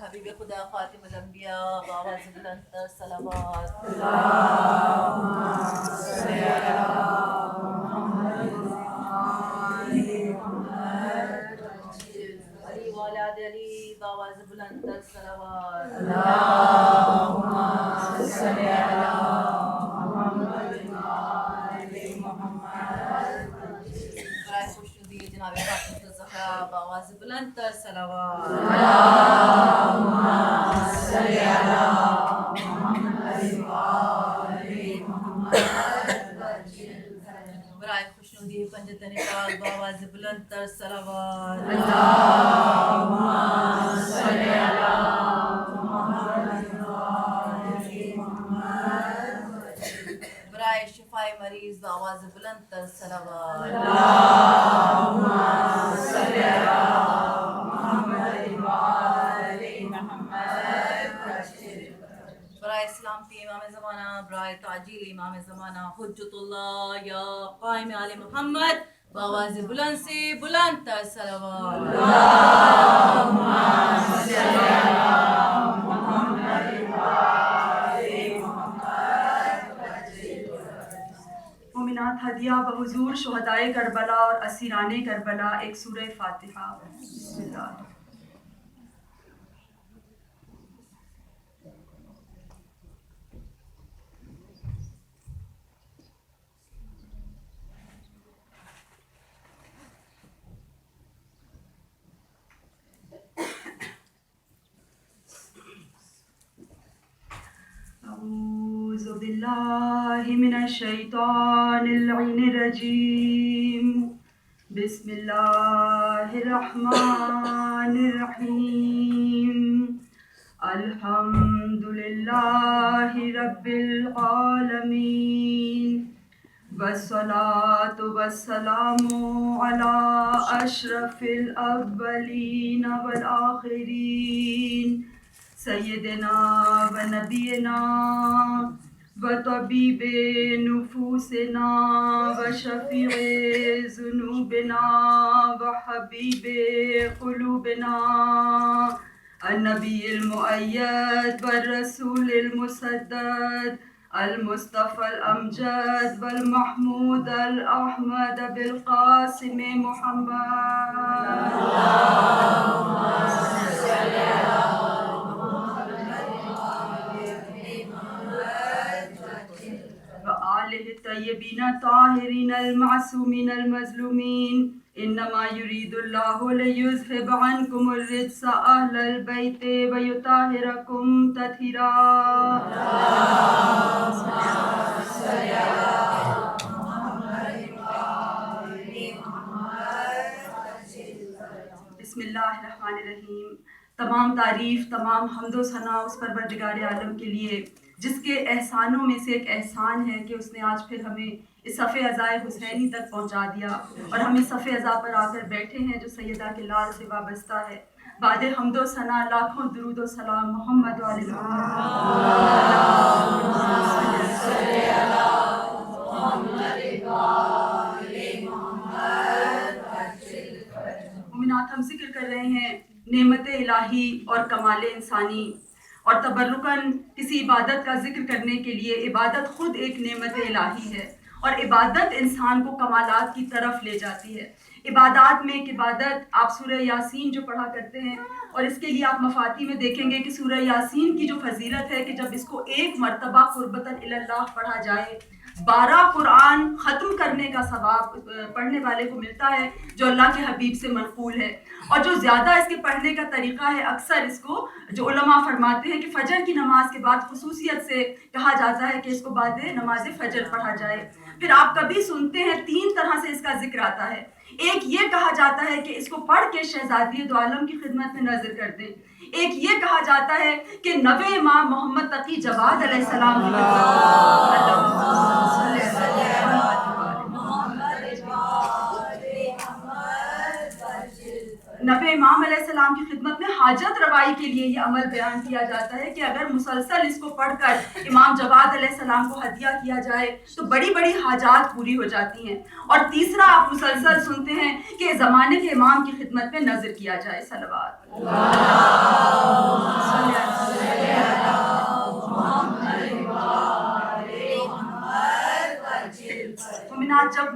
حبیب خدا خاتم الانبیاء بآواز بلند تر صلوات. علی والد علی بآواز بلند تر صلوات. برائے خوشنودی جناب فاطمہ الزہرا بآواز بلند تر صلوات. برائے خوشنودی پنجتن پاک بآواز بلند تر صلوات. برائے شفائے مریض بآواز بلند تر صلوات. برائے سلامتی امام زمانہ، برائے تعجیل امام زمانہ حجت اللہ یا قائم آل محمد بآواز بلند سے بلند تر صلوات. مومنات، ہدیہ بحضور شہدائے کربلا اور اسیران کربلا ایک سورہ فاتحہ. بسم اللہ. اعوذ باللہ من الشیطان اللعین الرجیم. بسم اللہ الرحمن الرحیم. الحمد للہ رب العالمین والصلاة والسلام علی اشرف الاولین والآخرین سیدنا و نبینا و طبیب نفوسنا و شفیع ذنوبنا و حبیب قلوبنا النبی المؤید والرسول المسدد المصطفى الامجد والمحمود الاحمد بالقاسم محمد. وآلہ الطیبین الطاہرین المعصومین المظلومین. انما یرید اللہ لیذہب عنکم الرجس اہل البیت ویطہرکم تطہیرا. بسم اللہ الرحمن الرحیم. تمام تعریف، تمام حمد و ثنا اس پروردگار عالم کے لیے جس کے احسانوں میں سے ایک احسان ہے کہ اس نے آج پھر ہمیں اس صف عزائے حسینی تک پہنچا دیا اور ہم اس صف عزا پر آ کر بیٹھے ہیں جو سیدہ کے لال سے وابستہ ہے. بعد حمد و ثنا لاکھوں درود و سلام محمد و علی مومنات. ہم ذکر کر رہے ہیں نعمت الہی اور کمال انسانی، اور تبرکاً کسی عبادت کا ذکر کرنے کے لیے عبادت خود ایک نعمت الہی ہے اور عبادت انسان کو کمالات کی طرف لے جاتی ہے. عبادات میں ایک عبادت آپ سورہ یاسین جو پڑھا کرتے ہیں، اور اس کے لیے آپ مفاتی میں دیکھیں گے کہ سورہ یاسین کی جو فضیلت ہے کہ جب اس کو ایک مرتبہ قربتاً اللہ پڑھا جائے 12 قرآن ختم کرنے کا ثواب پڑھنے والے کو ملتا ہے جو اللہ کے حبیب سے منقول ہے. اور جو زیادہ اس کے پڑھنے کا طریقہ ہے، اکثر اس کو جو علماء فرماتے ہیں کہ فجر کی نماز کے بعد خصوصیت سے کہا جاتا ہے کہ اس کو بعد نماز فجر پڑھا جائے. پھر آپ کبھی سنتے ہیں 3 طرح سے اس کا ذکر آتا ہے. ایک یہ کہا جاتا ہے کہ اس کو پڑھ کے شہزادی دو عالم کی خدمت میں نظر کر دیں. ایک یہ کہا جاتا ہے کہ نوے امام محمد تقی جواد علیہ السلام کی نبی امام علیہ السلام کی خدمت میں حاجت روائی کے لیے یہ عمل بیان کیا جاتا ہے کہ اگر مسلسل اس کو پڑھ کر امام جواد علیہ السلام کو ہدیہ کیا جائے تو بڑی بڑی حاجات پوری ہو جاتی ہیں. اور تیسرا آپ مسلسل سنتے ہیں کہ زمانے کے امام کی خدمت میں نظر کیا جائے. صلوات.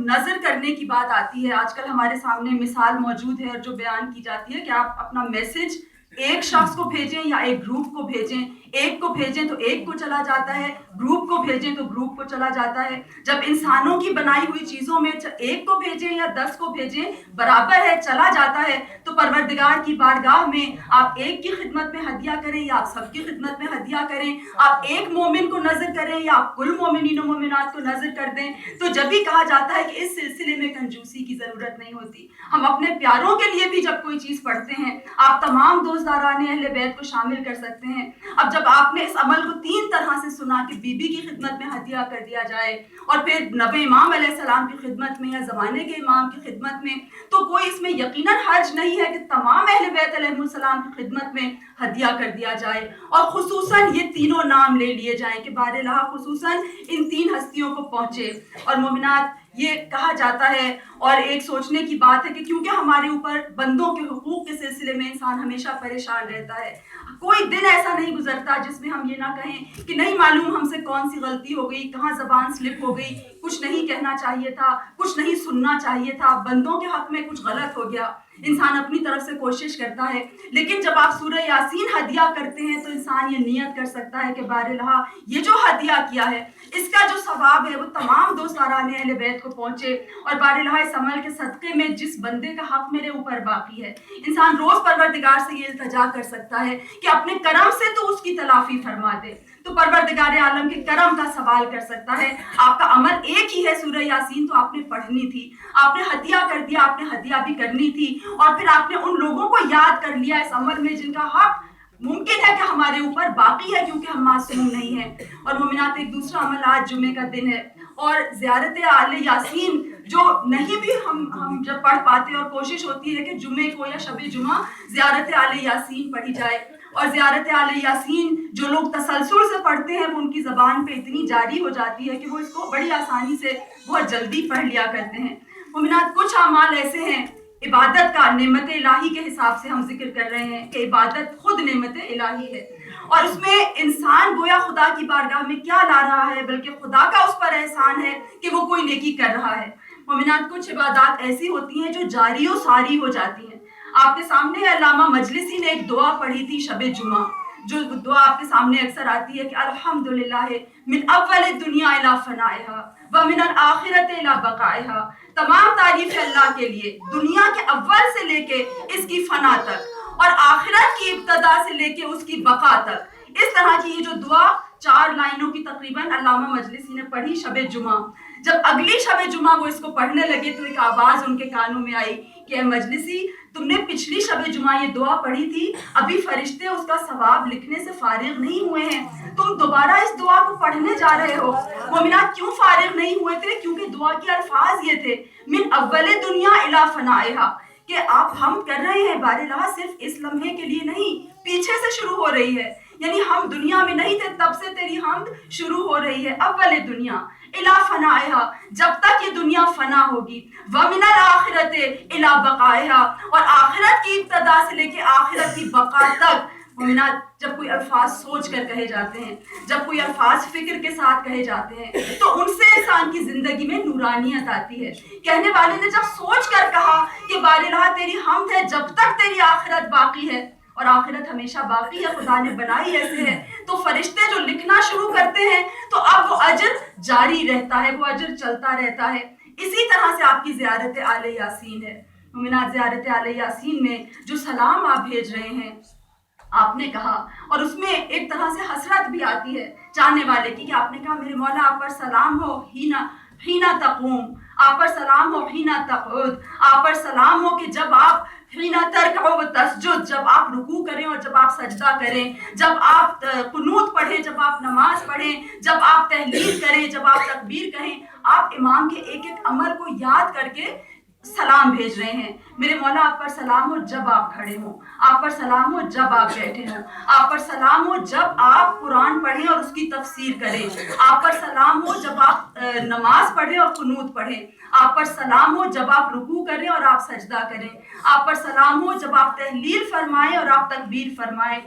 नज़र करने की बात आती है, आजकल हमारे सामने मिसाल मौजूद है जो बयान की जाती है कि आप अपना मैसेज एक शख्स को भेजें या एक ग्रुप को भेजें, एक को भेजें तो एक को चला जाता है, ग्रुप को भेजें तो ग्रुप को चला जाता है। जब इंसानों की बनाई हुई चीज़ों में एक को भेजें या 10 को भेजें बराबर है, चला जाता है, तो परवरदिगार की बारगाह में आप एक की खिदमत में हदिया करें या आप सबकी खिदमत में हदिया करें, आप एक मोमिन को नज़र करें या आप कुल मोमिनीन व मोमिनात को नज़र कर दें, तो जब भी कहा जाता है कि इस सिलसिले में कंजूसी की ज़रूरत नहीं होती। हम अपने प्यारों के लिए भी जब कोई चीज़ पढ़ते हैं, आप तमाम दोस्तदारान अहले बैत को शामिल कर सकते हैं। अब जब आपने इस अमल को 3 तरह से सुना कि बीबी की खिदमत में हदिया कर दिया जाए और फिर नबी इमाम अलैहिस्सलाम की खिदमत में या ज़माने के इमाम की खिदमत में, तो कोई इसमें यकीनन हर्ज नहीं है कि तमाम अहले बैत अलैहिस्सलाम की खिदमत में हदिया कर दिया जाए और खुसूसन ये तीनों नाम ले लिए जाएं कि बारहा खुसूसन इन 3 हस्तियों को पहुँचे। और मोमिनात, ये कहा जाता है और एक सोचने की बात है कि क्योंकि हमारे ऊपर बंदों के हुकूक के सिलसिले में इंसान हमेशा परेशान रहता है, कोई दिन ऐसा नहीं गुजरता जिसमें हम ये ना कहें कि नहीं मालूम हमसे कौन सी गलती हो गई, कहाँ ज़बान स्लिप हो गई, कुछ नहीं कहना चाहिए था, कुछ नहीं सुनना चाहिए था, बंदों के हक में कुछ गलत हो गया। इंसान अपनी तरफ से कोशिश करता है, लेकिन जब आप सूरह यासीन हदिया करते हैं तो इंसान ये नियत कर सकता है कि बारहा ये जो हदिया किया है इसका जो सवाब है वो तमाम दोस्तारान अहले बैत को पहुँचे और बारहा इस अमल के सदक़े में जिस बंदे का हक मेरे ऊपर बाकी है, इंसान रोज़ परवरदिगार से ये इल्तिजा कर सकता है कि अपने करम से तो उसकी तलाफ़ी फरमा दे, तो परवरदिगार आलम के करम का सवाल कर सकता है। आपका अमल एक ही है, सूरह यासीन तो आपने पढ़नी थी, आपने हदिया कर दिया, आपने हदिया भी करनी थी और फिर आपने उन लोगों को याद कर लिया इस अमल में जिनका हक मुमकिन है कि हमारे ऊपर बाकी है क्योंकि हम मासूम नहीं हैं। और मोमिनात, एक दूसरा अमल आज जुमे का दिन है और ज़ियारत आले यासीन जो नहीं भी हम जब पढ़ पाते और कोशिश होती है कि जुमे को या शबे जुमा ज़ियारत आले यासीन पढ़ी जाए और ज़ियारत आले यासीन जो लोग तसलसल से पढ़ते हैं वो उनकी ज़बान पे इतनी जारी हो जाती है कि वो इसको बड़ी आसानी से बहुत जल्दी पढ़ लिया करते हैं। मोमिनात, कुछ अमाल ऐसे हैं इबादत का नेमत इलाही के हिसाब से हम जिक्र कर रहे हैं कि इबादत खुद नेमत इलाही है और उसमें इंसान गोया खुदा की बारगाह में क्या ला रहा है, बल्कि खुदा का उस पर एहसान है कि वो कोई नेकी कर रहा है। मोमिनात, कुछ इबादत ऐसी होती हैं जो जारी और सारी हो जाती हैं। आपके सामने अल्लामा मजलिसी ने एक दुआ पढ़ी थी शबे जुमा, जो दुआ आपके सामने अक्सर आती है कि अल्हम्दुलिल्लाह मिन अव्वल दुनिया इला फनाइहा व मिन अल आखिरत इला बकाइहा। तमाम तारीफ है अल्लाह के लिए, दुनिया के अव्वल से लेके इसकी फना तक और आखिरत की इब्तदा से लेके उसकी बका तक। इस तरह की ये जो दुआ 4 लाइनों की तकरीबन अल्लामा मजलिसी ने पढ़ी शबे जुमा। जब अगली शबे जुमा वो इसको पढ़ने लगे तो एक आवाज़ उनके कानों में आई कि मजलिसी, तुमने पिछली शबे जुमा ये दुआ पढ़ी थी, अभी फरिश्ते उसका सवाब लिखने से फारिग नहीं हुए हैं, तुम दोबारा इस दुआ को पढ़ने जा रहे हो। मोमिनात, क्यों फारिग नहीं हुए थे? क्योंकि दुआ के अल्फाज ये थे मिन अव्वल दुनिया इला फनाइहा, कि आप हम कर रहे हैं बारहा सिर्फ इस लम्हे के लिए नहीं, पीछे से शुरू हो रही है, यानी हम दुनिया में नहीं थे तब से तेरी हमद शुरू हो रही है। अव्वल दुनिया इला फनाइहा, जब तक ये दुनिया फना होगी, व मिनल आखिरत इला बकाइहा, और आखिरत की इब्तदा से लेके आखिरत की बका तक। मोमिनात, जब कोई अल्फाज सोच कर कहे जाते हैं, जब कोई अल्फाज फिक्र के साथ कहे जाते हैं, तो उनसे इंसान की जिंदगी में नूरानियत आती है। कहने वाले ने जब सोच कर कहा कि बारहा तेरी हमद है जब तक तेरी आखिरत बाकी है, और आखिरत हमेशा बाकी है, खुदा ने बनाई ऐसे है, तो फरिश्ते जो लिखना शुरू करते हैं तो अब वो अजर जारी रहता है, वो अजर चलता रहता है। इसी तरह से आपकी ज़ियारत आले यासीन है। मोमिनात, ज़ियारत आले यासीन में जो सलाम आप भेज रहे हैं, आपने कहा, और उसमें एक तरह से हसरत भी आती है चाहने वाले की कि आपने कहा मेरे मौला आप पर सलाम हो हीना तक़ूम, आप पर सलाम हो हीना तक़उद, आप पर सलाम हो कि जब आप हीना तरकअ व तस्जुद, जब आप रुकू करें और जब आप सजदा करें, जब आप कुनूत पढ़ें, जब आप नमाज पढ़ें, जब आप तहलील करें, जब आप तकबीर कहें, आप इमाम के एक एक अमल को याद करके सलाम भेज रहे हैं। मेरे मौला आप पर सलाम हो जब आप खड़े हो, आप पर सलाम हो जब आप बैठे हो, आप पर सलाम हो जब आप कुरान पढ़ें और उसकी तफसीर करें, आप पर सलाम हो जब आप नमाज पढ़ें और कुनूत पढ़ें, आप पर सलाम हो जब आप रुकू करें और आप सजदा करें, आप पर सलाम हो जब आप तहलील फरमाएं और आप तकबीर फरमाएं,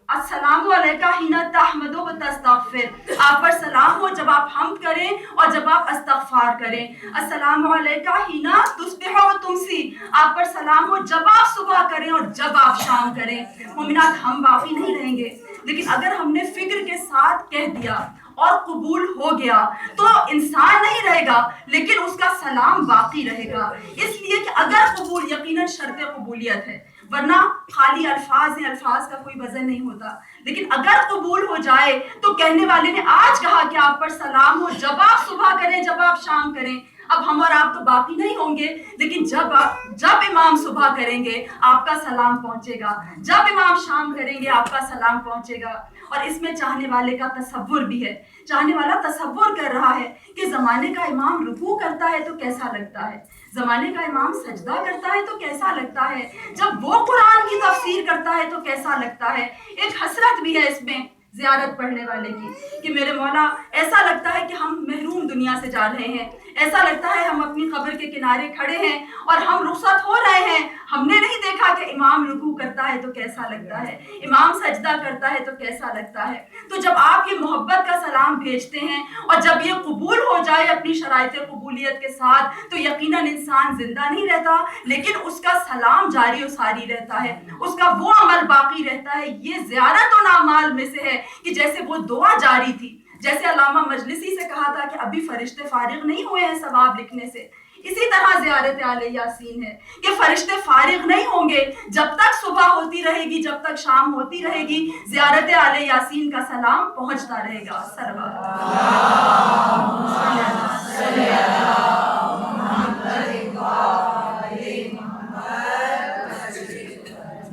अस्सलामु अलैका हिना तहमदु व तस्तगफिर, आप पर सलाम हो जब आप हम्द करें और जब आप इस्तगफार करें। अस्सलामु अलैका हिना तुस्बिहु व तुमसी, आप पर सलाम हो जब आप सुबह करें और जब आप शाम करें। मोमिनात, हम बाकी नहीं रहेंगे, लेकिन अगर हमने फिक्र के साथ कह दिया और कबूल हो गया तो इंसान नहीं रहेगा, लेकिन उसका सलाम बाकी रहेगा। इसलिए कि अगर कबूल, यकीनन शर्त कबूलियत है, वरना खाली अल्फाज हैं, अल्फाज का कोई वजन नहीं होता। लेकिन अगर कबूल हो जाए तो कहने वाले ने आज कहा कि आप पर सलाम हो जब आप सुबह करें जब आप शाम करें। अब हम और आप तो बाकी नहीं होंगे, लेकिन जब इमाम सुबह करेंगे आपका सलाम पहुंचेगा, जब इमाम शाम करेंगे आपका सलाम पहुंचेगा। और इसमें चाहने वाले का तसव्वुर भी है, चाहने वाला तसव्वुर कर रहा है कि ज़माने का इमाम रुकू करता है तो कैसा लगता है, ज़माने का इमाम सजदा करता है तो कैसा लगता है, जब वो कुरान की तफसीर करता है तो कैसा लगता है। एक हसरत भी है इसमें ज़ियारत पढ़ने वाले की कि मेरे मौला, ऐसा लगता है कि हम महरूम दुनिया से जा रहे हैं, ऐसा लगता है हम अपनी कब्र के किनारे खड़े हैं और हम रुखसत हो रहे हैं। हमने नहीं देखा कि इमाम रुकू करता है तो कैसा लगता है, इमाम सजदा करता है तो कैसा लगता है। तो जब आप ये मोहब्बत का सलाम भेजते हैं और जब ये कबूल हो जाए अपनी शराइत कबूलियत के साथ, तो यकीनन इंसान जिंदा नहीं रहता, लेकिन उसका सलाम जारी और सारी रहता है, उसका वो अमल बाकी रहता है। ये ज़ियारत और अमाल में से है कि जैसे वो दुआ जारी थी, जैसे अल्लामा मजलिसी से कहा था कि अभी फरिश्ते फारिग नहीं हुए हैं सवाब लिखने से, इसी तरह ज़ियारत आले यासीन है कि फरिश्ते फारिग नहीं होंगे जब तक सुबह होती रहेगी, जब तक शाम होती रहेगी, ज़ियारत आले यासीन का सलाम पहुंचता रहेगा।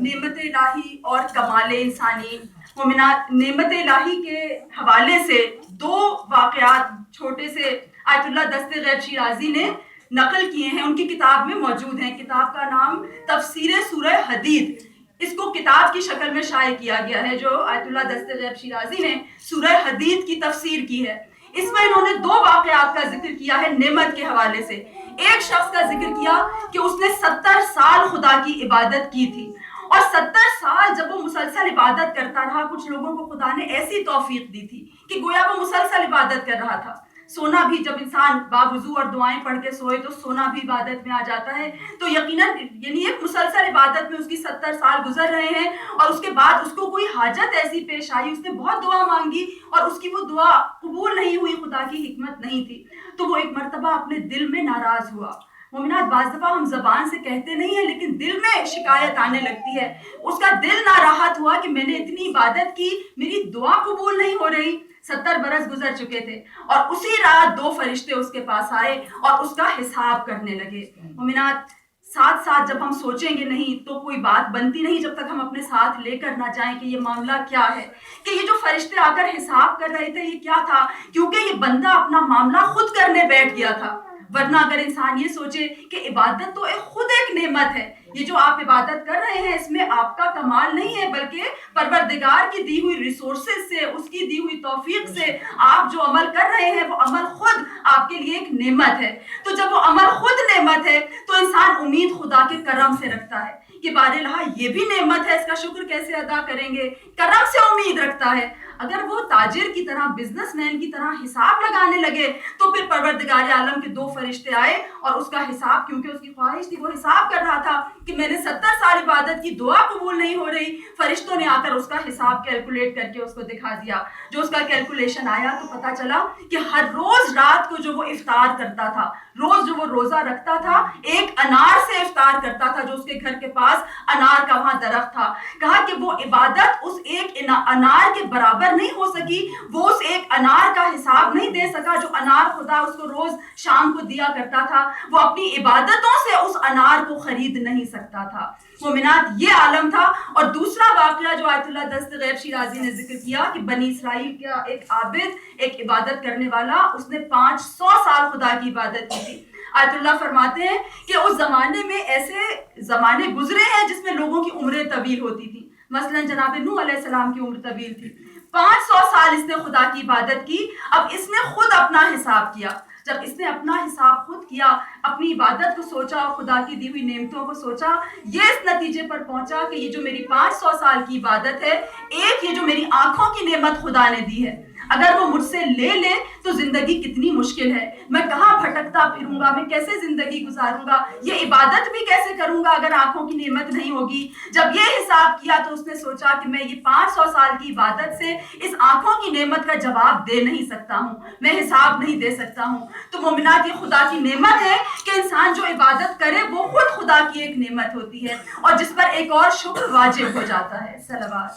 नेमत इलाही और कमाल इंसानी। मोमिनात, नेमत इलाही के हवाले से दो वाक़यात छोटे से आयतुल्लाह दस्ते गैब शिराजी ने नकल किए हैं, उनकी किताब में मौजूद हैं। किताब का नाम तफसीर सूरह हदीद, इसको किताब की शक्ल में शाये किया गया है, जो आयतुल्लाह दस्ते गैब शिराजी ने सूरह हदीद की तफसीर की है। इसमें इन्होंने दो वाक़यात का जिक्र किया है नेमत के हवाले से। एक शख्स का जिक्र किया कि उसने 70 साल खुदा की इबादत की थी, और 70 साल जब वो मुसलसल इबादत करता रहा, कुछ लोगों को खुदा ने ऐसी तौफीक दी थी कि गोया वो मुसलसल इबादत कर रहा था। सोना भी, जब इंसान बावुज़ू और दुआएं पढ़ के सोए तो सोना भी इबादत में आ जाता है। तो यकीनन यानी एक मुसलसल इबादत में उसकी 70 साल गुजर रहे हैं, और उसके बाद उसको कोई हाजत ऐसी पेश आई, उसने बहुत दुआ मांगी और उसकी वो दुआ कबूल नहीं हुई, खुदा की हिकमत नहीं थी। तो वो एक मरतबा अपने दिल में नाराज़ हुआ। मोमिनात, बाज़ दफ़ा हम ज़बान से कहते नहीं है, लेकिन दिल में शिकायत आने लगती है। उसका दिल नाराहत हुआ कि मैंने इतनी इबादत की, मेरी दुआ कबूल नहीं हो रही। 70 बरस गुजर चुके थे, और उसी रात दो फरिश्ते उसके पास आए और उसका हिसाब करने लगे। मोमिनात, साथ साथ जब हम सोचेंगे नहीं तो कोई बात बनती नहीं, जब तक हम अपने साथ लेकर ना जाएं कि ये मामला क्या है, कि ये जो फरिश्ते आकर हिसाब कर रहे थे ये क्या था, क्योंकि ये बंदा अपना मामला खुद करने बैठ गया था। वरना अगर इंसान ये सोचे कि इबादत तो खुद एक नेमत है, ये जो आप इबादत कर रहे हैं इसमें आपका कमाल नहीं है, बल्कि परवरदिगार की दी हुई रिसोर्सेज से, उसकी दी हुई तौफीक से आप जो अमल कर रहे हैं वो अमल खुद आपके लिए एक नेमत है। तो जब वो अमल खुद नेमत है तो इंसान उम्मीद खुदा के करम से रखता है कि बारिल्हा ये भी नेमत है, इसका शुक्र कैसे अदा करेंगे, करम से उम्मीद रखता है। अगर वो ताजिर की तरह, बिजनेसमैन की तरह हिसाब लगाने लगे तो फिर परवरदिगार आलम के दो फरिश्ते आए और उसका हिसाब, क्योंकि उसकी ख्वाहिश थी, वो हिसाब कर रहा था कि मैंने 70 साल इबादत की, दुआ कबूल नहीं हो रही। फरिश्तों ने आकर उसका हिसाब कैलकुलेट करके उसको दिखा दिया। जो उसका कैलकुलेशन आया तो पता चला कि हर रोज रात को जो वो इफ्तार करता था, रोज जो वो रोजा रखता था, एक अनार से इफ्तार करता था, जो उसके घर के पास अनार का वहां दरख्त था। कहा कि वो इबादत उस एक अनार के बराबर नहीं हो सकी, वो उस एक अनार का हिसाब नहीं दे सका जो अनार खुदा उसको रोज शाम को दिया करता था। वो अपनी इबादतों से उस अनार को खरीद नहीं सकता था। मोमिनात, ये आलम था। और दूसरा वाकया जो आयतुल्लाह दस्त गैब शिराजी ने जिक्र किया कि बनी इसराइल का एक आबिद, एक इबादत करने वाला, उसने 500 साल खुदा की इबादत की थी। आयतुल्लाह फरमाते हैं कि उस जमाने में ऐसे जमाने गुजरे हैं जिसमें लोगों की उम्रें तवील होती थी। मसलन जनाब नूह अलैहिस्सलाम की उम्र तवील थी, 500 साल इसने खुदा की इबादत की। अब इसने खुद अपना हिसाब किया, جب اس نے اپنا حساب خود کیا، اپنی عبادت کو سوچا، خدا کی دی ہوئی نعمتوں کو سوچا، یہ اس نتیجے پر پہنچا کہ یہ جو میری 500 سال کی عبادت ہے، ایک یہ جو میری آنکھوں کی نعمت خدا نے دی ہے، اگر وہ مجھ سے لے لے تو زندگی کتنی مشکل ہے، میں کہاں بھٹکتا پھروں گا، میں کیسے زندگی گزاروں گا، یہ عبادت بھی کیسے کروں گا اگر آنکھوں کی نعمت نہیں ہوگی۔ جب یہ حساب کیا تو اس نے سوچا کہ میں یہ 500 سال کی عبادت سے اس آنکھوں کی نعمت کا جواب دے نہیں سکتا ہوں، میں حساب نہیں دے سکتا ہوں۔ تو مومنات، یہ خدا کی نعمت ہے کہ انسان جو عبادت کرے وہ خود خدا کی ایک نعمت ہوتی ہے، اور جس پر ایک اور شکر واجب ہو جاتا ہے۔ صلوات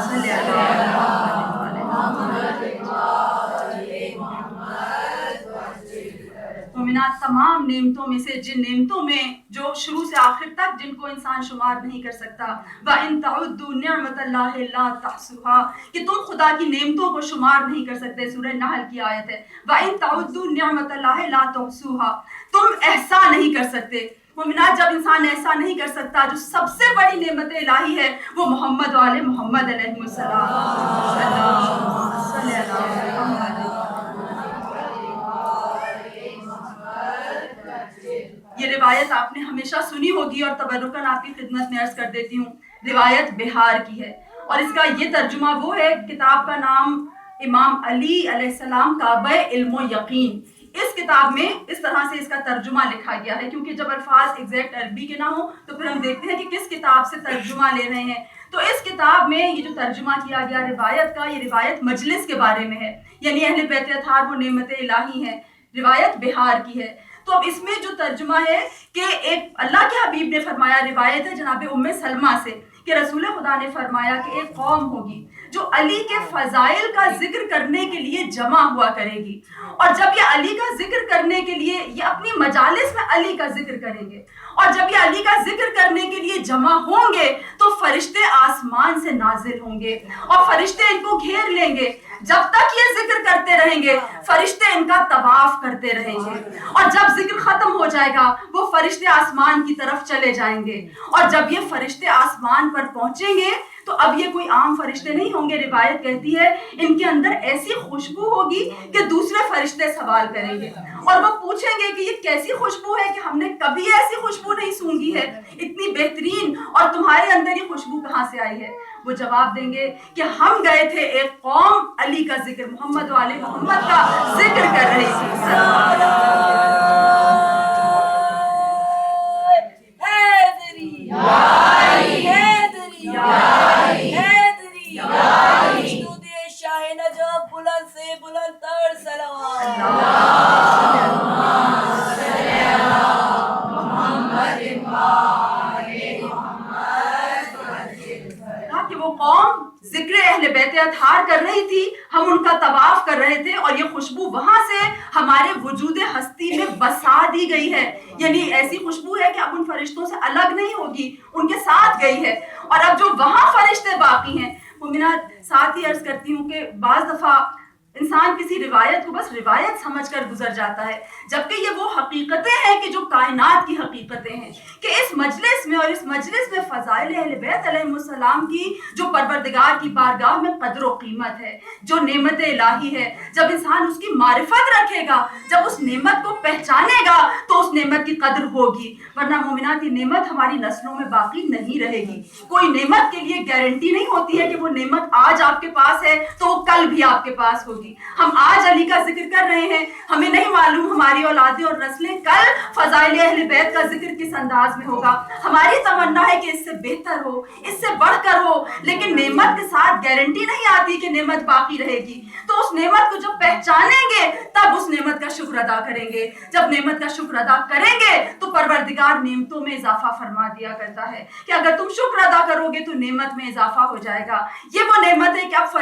صلی اللہ مومنات، تمام نعمتوں میں سے جن نعمتوں میں جو شروع سے آخر تک جن کو انسان شمار نہیں کر سکتا، وَإِن تَعُدُّوا نِعْمَةَ اللَّهِ لَا تُحْصُوهَا، کہ تم خدا کی نعمتوں کو شمار نہیں کر سکتے، سورہ نحل کی آیت ہے۔ وَإِن تَعُدُّوا نِعْمَةَ اللَّهِ لَا تُحْصُوهَا، تم احصا نہیں کر سکتے۔ مومنات، جب انسان ایسا نہیں کر سکتا، جو سب سے بڑی نعمت الہی ہے وہ محمد وآل محمد علیہ السلام۔ صلی اللہ یہ روایت آپ نے ہمیشہ سنی ہوگی اور تبرکاً آپ کی خدمت میں عرض کر دیتی ہوں، روایت بہار کی ہے، اور اس کا یہ ترجمہ وہ ہے، کتاب کا نام امام علی علیہ السلام کعبہ علم و یقین۔ اس کتاب میں اس طرح سے اس کا ترجمہ لکھا گیا ہے، کیونکہ جب الفاظ ایگزیکٹ عربی کے نہ ہوں تو پھر ہم دیکھتے ہیں کہ کس کتاب سے ترجمہ لے رہے ہیں۔ تو اس کتاب میں یہ جو ترجمہ کیا گیا روایت کا، یہ روایت مجلس کے بارے میں ہے، یعنی اہل بیت اطہار وہ نعمت الہی ہیں، روایت بہار کی ہے۔ تو اب اس میں جو ترجمہ ہے کہ ایک اللہ کے حبیب نے فرمایا، روایت ہے جناب ام سلمہ سے کہ رسول خدا نے فرمایا کہ ایک قوم ہوگی جو علی کے فضائل کا ذکر کرنے کے لیے جمع ہوا کرے گی، اور جب یہ علی کا ذکر کرنے کے لیے یہ اپنی مجالس میں علی کا ذکر کریں گے، اور جب یہ علی کا ذکر کرنے کے لیے جمع ہوں گے تو فرشتے آسمان سے نازل ہوں گے اور فرشتے ان کو گھیر لیں گے۔ جب تک یہ ذکر کرتے رہیں گے فرشتے ان کا طواف کرتے رہیں گے، اور جب ذکر ختم ہو جائے گا وہ فرشتے آسمان کی طرف چلے جائیں گے، اور جب یہ فرشتے آسمان پر پہنچیں گے تو اب یہ کوئی عام فرشتے نہیں ہوں گے، روایت کہتی ہے ان کے اندر ایسی خوشبو ہوگی کہ دوسرے فرشتے سوال کریں گے اور وہ پوچھیں گے کہ یہ کیسی خوشبو ہے کہ ہم نے کبھی ایسی خوشبو نہیں سونگھی ہے، اتنی بہترین، اور تمہارے اندر یہ خوشبو کہاں سے آئی ہے؟ وہ جواب دیں گے کہ ہم گئے تھے ایک قوم علی کا ذکر، محمد والے محمد کا ذکر کر رہی تھی۔ کہ وہ قوم ذکر اہل بیت اطہار کر رہی تھی، ہم ان کا طواف کر رہے تھے، اور یہ خوشبو وہاں سے ہمارے وجود ہستی میں بسا دی گئی ہے، یعنی ایسی خوشبو ہے کہ اب ان فرشتوں سے الگ نہیں ہوگی، ان کے ساتھ گئی ہے۔ اور اب جو وہاں فرشتے باقی ہیں، مومنات ساتھ ہی عرض کرتی ہوں کہ بعض دفعہ انسان کسی روایت کو بس روایت سمجھ کر گزر جاتا ہے، جبکہ یہ وہ حقیقتیں ہیں کہ جو کائنات کی حقیقتیں ہیں، کہ اس مجلس میں اور اس مجلس میں فضائل اہل بیت علیہ السلام کی جو پروردگار کی بارگاہ میں قدر و قیمت ہے، جو نعمت الہی ہے، جب انسان اس کی معرفت رکھے گا، جب اس نعمت کو پہچانے گا تو اس نعمت کی قدر ہوگی، ورنہ مومنات یہ نعمت ہماری نسلوں میں باقی نہیں رہے گی۔ کوئی نعمت کے لیے گارنٹی نہیں ہوتی ہے کہ وہ نعمت آج آپ کے پاس ہے تو وہ کل بھی آپ کے پاس ہوگی۔ ہم آج علی کا ذکر کر رہے ہیں، ہمیں نہیں معلوم ہماری اولادیں اور نسلیں کل فضائل اہل بیت کا ذکر کس انداز میں ہوگا۔ ہماری تمنا ہے کہ اس سے بہتر ہو، اس سے بڑھ کر ہو، لیکن نعمت کے ساتھ گارنٹی نہیں آتی کہ نعمت باقی رہے گی۔ تو اس نعمت کو جب پہچانیں گے تب اس نعمت کا شکر ادا کریں گے، جب نعمت کا شکر ادا کریں گے تو پروردگار نعمتوں میں اضافہ فرما دیا کرتا ہے کہ اگر تم شکر ادا کرو گے تو نعمت میں اضافہ ہو جائے گا۔ یہ وہ نعمت ہے کہ اب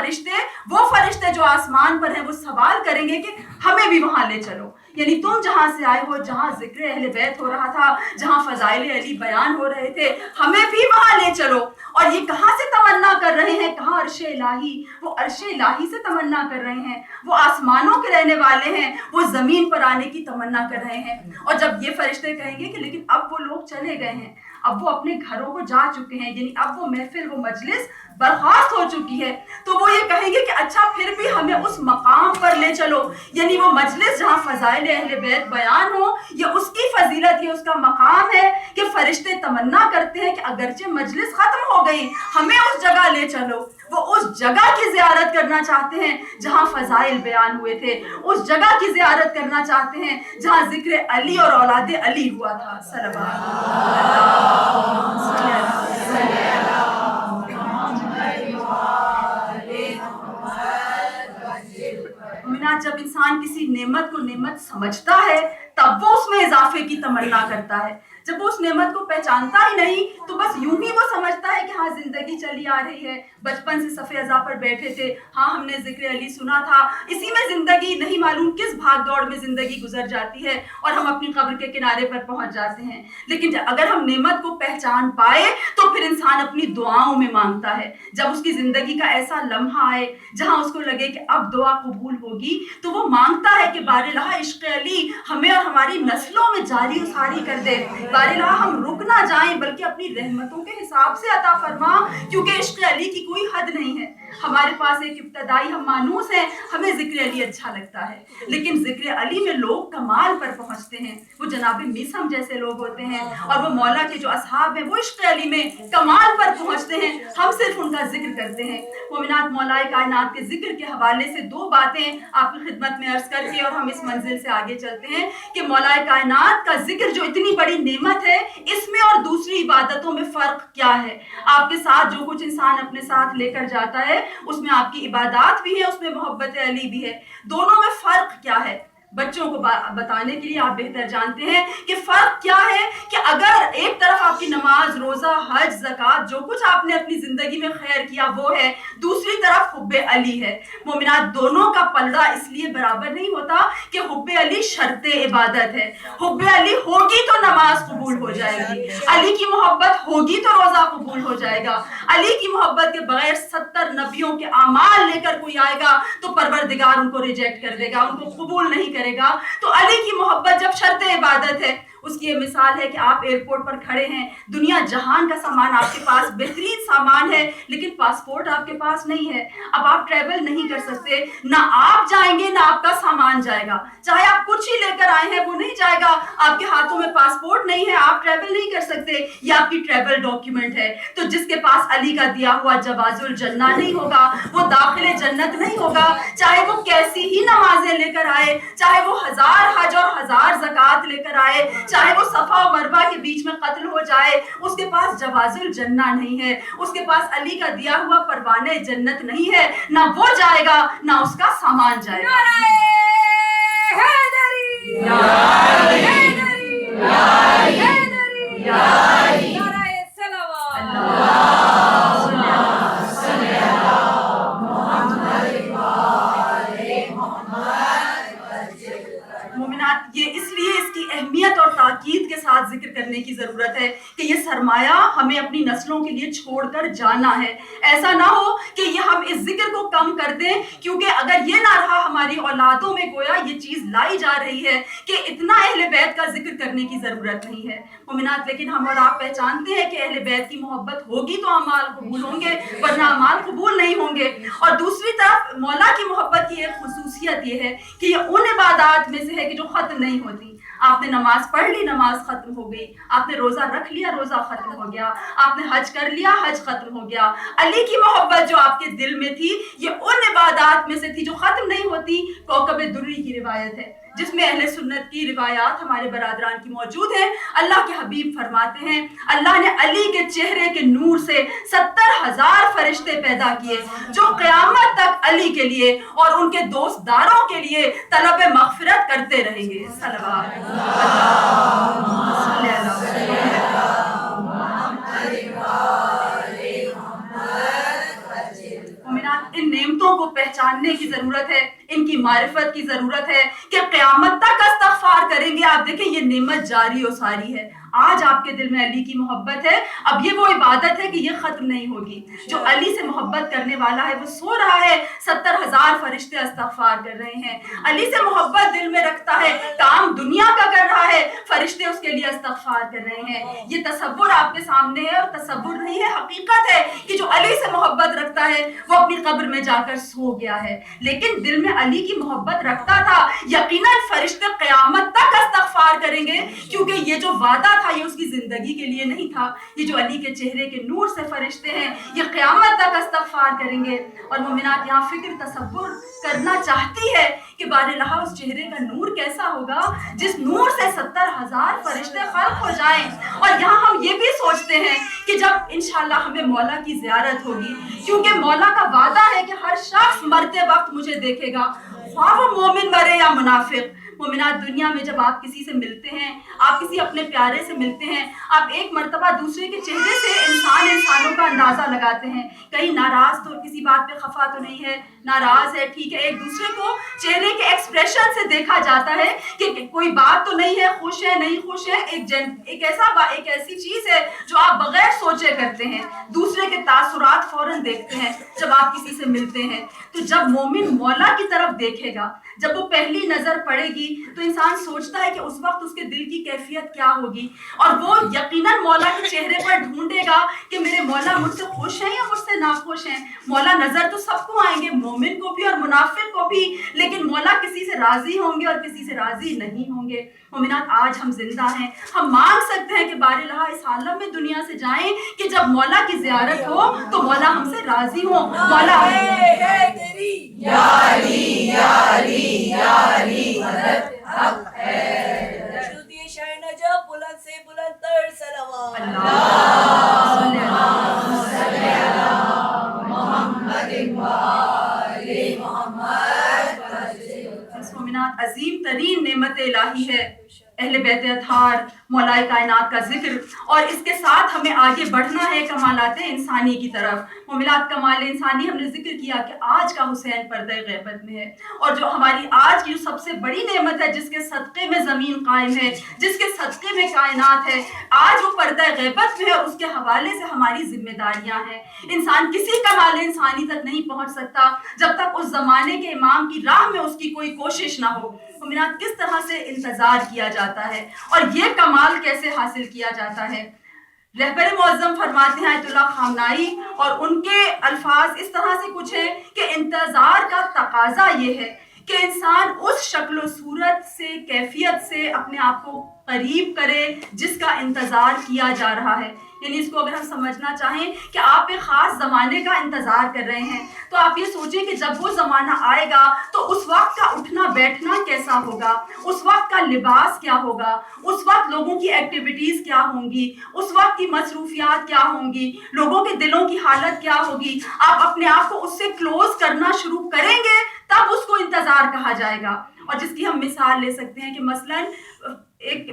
وہ فرشتے جو آسمان پر ہیں وہ سوال کریں گے کہ ہمیں بھی وہاں لے چلو، یعنی تم جہاں سے آئے ہو، جہاں ذکر اہل بیت ہو رہا تھا، جہاں فضائل علی بیان ہو رہے تھے، ہمیں بھی وہاں لے چلو۔ اور یہ کہاں سے تمنا کر رہے ہیں؟ کہاں؟ عرش الہی، وہ عرش الہی سے تمنا کر رہے ہیں، وہ آسمانوں کے رہنے والے ہیں، وہ زمین پر آنے کی تمنا کر رہے ہیں۔ اور جب یہ فرشتے کہیں گے کہ لیکن اب وہ لوگ چلے گئے ہیں، اب وہ اپنے گھروں کو جا چکے ہیں, یعنی اب وہ محفل, وہ مجلس برخاست ہو چکی ہے, تو وہ یہ کہیں گے کہ اچھا پھر بھی ہمیں اس مقام پر لے چلو, یعنی وہ مجلس جہاں فضائل اہل بیت بیان ہو, یہ اس کی فضیلت, یہ اس کا مقام ہے کہ فرشتے تمنا کرتے ہیں کہ اگرچہ مجلس ختم ہو گئی ہمیں اس جگہ لے چلو. وہ اس جگہ کی زیارت کرنا چاہتے ہیں جہاں فضائل بیان ہوئے تھے, اس جگہ کی زیارت کرنا چاہتے ہیں جہاں ذکر علی اور اولاد علی ہوا تھا. جب انسان کسی نعمت کو نعمت سمجھتا ہے تب وہ اس میں اضافے کی تمنا کرتا ہے. جب وہ اس نعمت کو پہچانتا ہی نہیں تو بس یوں ہی وہ سمجھتا ہے کہ ہاں زندگی چلی آ رہی ہے, بچپن سے صف اضاء پر بیٹھے تھے, ہاں ہم نے ذکر علی سنا تھا, اسی میں زندگی, نہیں معلوم کس بھاگ دوڑ میں زندگی گزر جاتی ہے اور ہم اپنی قبر کے کنارے پر پہنچ جاتے ہیں. لیکن اگر ہم نعمت کو پہچان پائے تو پھر انسان اپنی دعاؤں میں مانگتا ہے. جب اس کی زندگی کا ایسا لمحہ آئے جہاں اس کو لگے کہ اب دعا قبول ہوگی تو وہ مانگتا ہے کہ بار الہ عشق علی ہمیں اور ہماری نسلوں میں جاری و ساری کر دے, بار الہ ہم رک نہ جائیں بلکہ اپنی رحمتوں کے حساب سے عطا فرما, کیونکہ عشق علی کی کوئی حد نہیں ہے. ہمارے پاس ایک ابتدائی ہم مانوس ہیں, ہمیں ذکر علی اچھا لگتا ہے, لیکن ذکر علی میں لوگ کمال پر پہنچتے ہیں, وہ جناب میسم جیسے لوگ ہوتے ہیں, اور وہ مولا کے جو اصحاب ہیں وہ عشق علی میں کمال پر پہنچتے ہیں, ہم صرف ان کا ذکر کرتے ہیں. مومنات, مولا کائنات کے ذکر کے حوالے سے دو باتیں آپ کی خدمت میں عرض کر کے اور ہم اس منزل سے آگے چلتے ہیں کہ مولا کائنات کا ذکر جو اتنی بڑی نعمت ہے, اس میں اور دوسری عبادتوں میں فرق کیا ہے. آپ کے ساتھ جو کچھ انسان اپنے ساتھ لے کر جاتا ہے اس میں آپ کی عبادات بھی ہے, اس میں محبت علی بھی ہے, دونوں میں فرق کیا ہے. بچوں کو بتانے کے لیے آپ بہتر جانتے ہیں کہ فرق کیا ہے, کہ اگر ایک طرف آپ کی نماز, روزہ, حج, زکوٰۃ, جو کچھ آپ نے اپنی زندگی میں خیر کیا وہ ہے, دوسری طرف حب علی ہے. مومنات, دونوں کا پلڑا اس لیے برابر نہیں ہوتا کہ حب علی شرط عبادت ہے. حب علی ہوگی تو نماز قبول ہو جائے گی, علی کی محبت ہوگی تو روزہ قبول ہو جائے گا. علی کی محبت کے بغیر 70 نبیوں کے اعمال لے کر کوئی آئے گا تو پروردگار ان کو ریجیکٹ کر دے گا, ان کو قبول نہیں کرے گا. تو علی کی محبت جب شرط عبادت ہے, اس کی یہ مثال ہے کہ آپ ایئرپورٹ پر کھڑے ہیں, دنیا جہان کا سامان آپ کے پاس, بہترین سامان ہے, لیکن پاسپورٹ آپ کے پاس نہیں ہے. اب آپ ٹریول نہیں کر سکتے, نہ آپ جائیں گے نہ آپ کا سامان جائے گا. چاہے آپ کچھ ہی لے کر آئے ہیں وہ نہیں جائے گا, آپ کے ہاتھوں میں پاسپورٹ نہیں ہے, آپ ٹریول نہیں کر سکتے, یہ آپ کی ٹریول ڈاکیومنٹ ہے. تو جس کے پاس علی کا دیا ہوا جواز الجنہ نہیں ہوگا وہ داخل جنت نہیں ہوگا, چاہے وہ کیسی ہی نمازیں لے کر آئے, چاہے وہ 1000 حج اور 1000 زکوٰۃ لے کر آئے, چاہے وہ صفا و مروہ کے بیچ میں قتل ہو جائے, اس کے پاس جواز الجنہ نہیں ہے, اس کے پاس علی کا دیا ہوا پروانہ جنت نہیں ہے, نہ وہ جائے گا نہ اس کا سامان جائے گا. یہ اس لیے اس کی اہمیت اور تاکید کے ساتھ ذکر کرنے کی ضرورت ہے کہ یہ سرمایہ ہمیں اپنی نسلوں کے لیے چھوڑ کر جانا ہے. ایسا نہ ہو کہ یہ ہم اس ذکر کو کم کر دیں, کیونکہ اگر یہ نہ رہا ہماری اولادوں میں گویا یہ چیز لائی جا رہی ہے کہ اتنا اہل بیت کا ذکر کرنے کی ضرورت نہیں ہے. مومنات, لیکن ہم اور آپ پہچانتے ہیں کہ اہل بیت کی محبت ہوگی تو اعمال قبول ہوں گے, ورنہ اعمال قبول نہیں ہوں گے. اور دوسری طرف مولا کی محبت کی ایک خصوصیت یہ ہے کہ یہ ان عبادات میں سے ہے کہ جو ختم نہیں ہوتی. آپ نے نماز پڑھ لی, نماز ختم ہو گئی, آپ نے روزہ رکھ لیا, روزہ ختم ہو گیا, آپ نے حج کر لیا, حج ختم ہو گیا. علی کی محبت جو آپ کے دل میں تھی یہ ان عبادات میں سے تھی جو ختم نہیں ہوتی. کوكب دری کی روایت ہے جس میں اہل سنت کی روایات ہمارے برادران کی موجود ہیں. اللہ کے حبیب فرماتے ہیں اللہ نے علی کے چہرے کے نور سے 70,000 فرشتے پیدا کیے جو قیامت تک علی کے لیے اور ان کے دوست داروں کے لیے طلب مغفرت کرتے رہیں گے. صلوات ان نعمتوں کو پہچاننے کی ضرورت ہے. ان کی معرفت کی ضرورت ہے کہ قیامت تک استغفار کریں گے. آپ دیکھیں یہ نعمت جاری و ساری ہے. آج آپ کے دل میں علی کی محبت ہے, اب یہ وہ عبادت ہے کہ یہ ختم نہیں ہوگی. جو علی سے محبت کرنے والا ہے وہ سو رہا ہے, 70,000 فرشتے استغفار کر رہے ہیں. علی سے محبت دل میں رکھتا ہے, کام دنیا کا کر رہا ہے, فرشتے اس کے لیے استغفار کر رہے ہیں. یہ تصور آپ کے سامنے ہے, اور تصور نہیں ہے, حقیقت ہے کہ جو علی سے محبت رکھتا ہے وہ اپنی قبر میں جا کر سو گیا ہے. لیکن دل میں علی کی محبت رکھتا تھا, یقیناً فرشتے قیامت تک استغفار کریں گے, کیونکہ یہ جو وعدہ تھا یہ اس کی زندگی کے لیے نہیں تھا. یہ جو علی کے چہرے کے نور سے فرشتے ہیں یہ قیامت تک استغفار کریں گے. اور مومنات یہاں فکر تصور کرنا چاہتی ہے کہ باراللہ اس چہرے کا نور کیسا ہوگا جس نور سے 70,000 فرشتے خلق ہو جائیں. اور یہاں ہم یہ بھی سوچتے ہیں کہ جب انشاءاللہ ہمیں مولا کی زیارت ہوگی, کیونکہ مولا کا وعدہ ہے کہ ہر شخص مرتے وقت مجھے دیکھے گا, خواہ وہ مومن مرے یا منافق. مومنات دنیا میں جب آپ کسی سے ملتے ہیں, آپ کسی اپنے پیارے سے ملتے ہیں, آپ ایک مرتبہ دوسرے کے چہرے سے انسانوں کا اندازہ لگاتے ہیں. کہیں ناراض تو کسی بات پہ خفا تو نہیں ہے, ناراض ہے ٹھیک ہے. ایک دوسرے کو چہرے کے ایکسپریشن سے دیکھا جاتا ہے کہ کوئی بات تو نہیں ہے, خوش ہے نہیں خوش ہے. ایک ایسی چیز ہے جو آپ بغیر سوچے کرتے ہیں, دوسرے کے تاثرات فوراً دیکھتے ہیں جب آپ کسی سے ملتے ہیں. تو جب مومن مولا کی طرف دیکھے گا, جب وہ پہلی نظر پڑے گی تو انسان سوچتا ہے کہ اس وقت اس کے دل کی کیفیت کیا ہوگی, اور وہ یقیناً مولا کے چہرے پر ڈھونڈے گا کہ میرے مولا مجھ سے خوش ہیں یا مجھ سے ناخوش ہیں. مولا نظر تو سب کو آئیں گے, مومن کو بھی اور منافق کو بھی, لیکن مولا کسی سے راضی ہوں گے اور کسی سے راضی نہیں ہوں گے. مومنات آج ہم زندہ ہیں, ہم مانگ سکتے ہیں کہ باراللہ اس عالم میں دنیا سے جائیں کہ جب مولا کی زیارت ہو تو مولا ہم سے راضی ہو. مولا یا علی یا علی یا علی مدد حق ہے. درود شاہ نجف بلند سے بلند تر صلوات. اللہم صلی علی محمد و آل محمد. مومنات عظیم ترین نعمت الہی ہے اہل بیت اطہار, مولائے کائنات کا ذکر, اور اس کے ساتھ ہمیں آگے بڑھنا ہے کمالات انسانی کی طرف. مومنات کمال انسانی ہم نے ذکر کیا کہ آج کا حسین پردہ غیبت میں ہے, اور جو ہماری آج کی جو سب سے بڑی نعمت ہے جس کے صدقے میں زمین قائم ہے, جس کے صدقے میں کائنات ہے, آج وہ پردہ غیبت میں ہے, اور اس کے حوالے سے ہماری ذمہ داریاں ہیں. انسان کسی کمال انسانی تک نہیں پہنچ سکتا جب تک اس زمانے کے امام کی راہ میں اس کی کوئی کوشش نہ ہو. مومنات کس طرح سے انتظار کیا جاتا ہے اور یہ کمال کیسے حاصل کیا جاتا ہے. رہبر معظم فرماتے ہیں آیت اللہ خامنائی, اور ان کے الفاظ اس طرح سے کچھ ہیں کہ انتظار کا تقاضا یہ ہے کہ انسان اس شکل و صورت سے, کیفیت سے اپنے آپ کو قریب کرے جس کا انتظار کیا جا رہا ہے. یعنی اس کو اگر ہم سمجھنا چاہیں کہ آپ ایک خاص زمانے کا انتظار کر رہے ہیں, تو آپ یہ سوچیں کہ جب وہ زمانہ آئے گا تو اس وقت کا اٹھنا بیٹھنا کیسا ہوگا, اس وقت کا لباس کیا ہوگا, اس وقت لوگوں کی ایکٹیویٹیز کیا ہوں گی, اس وقت کی مصروفیات کیا ہوں گی, لوگوں کے دلوں کی حالت کیا ہوگی. آپ اپنے آپ کو اس سے کلوز کرنا شروع کریں گے تب اس کو انتظار کہا جائے گا. اور جس کی ہم مثال لے سکتے ہیں کہ مثلاً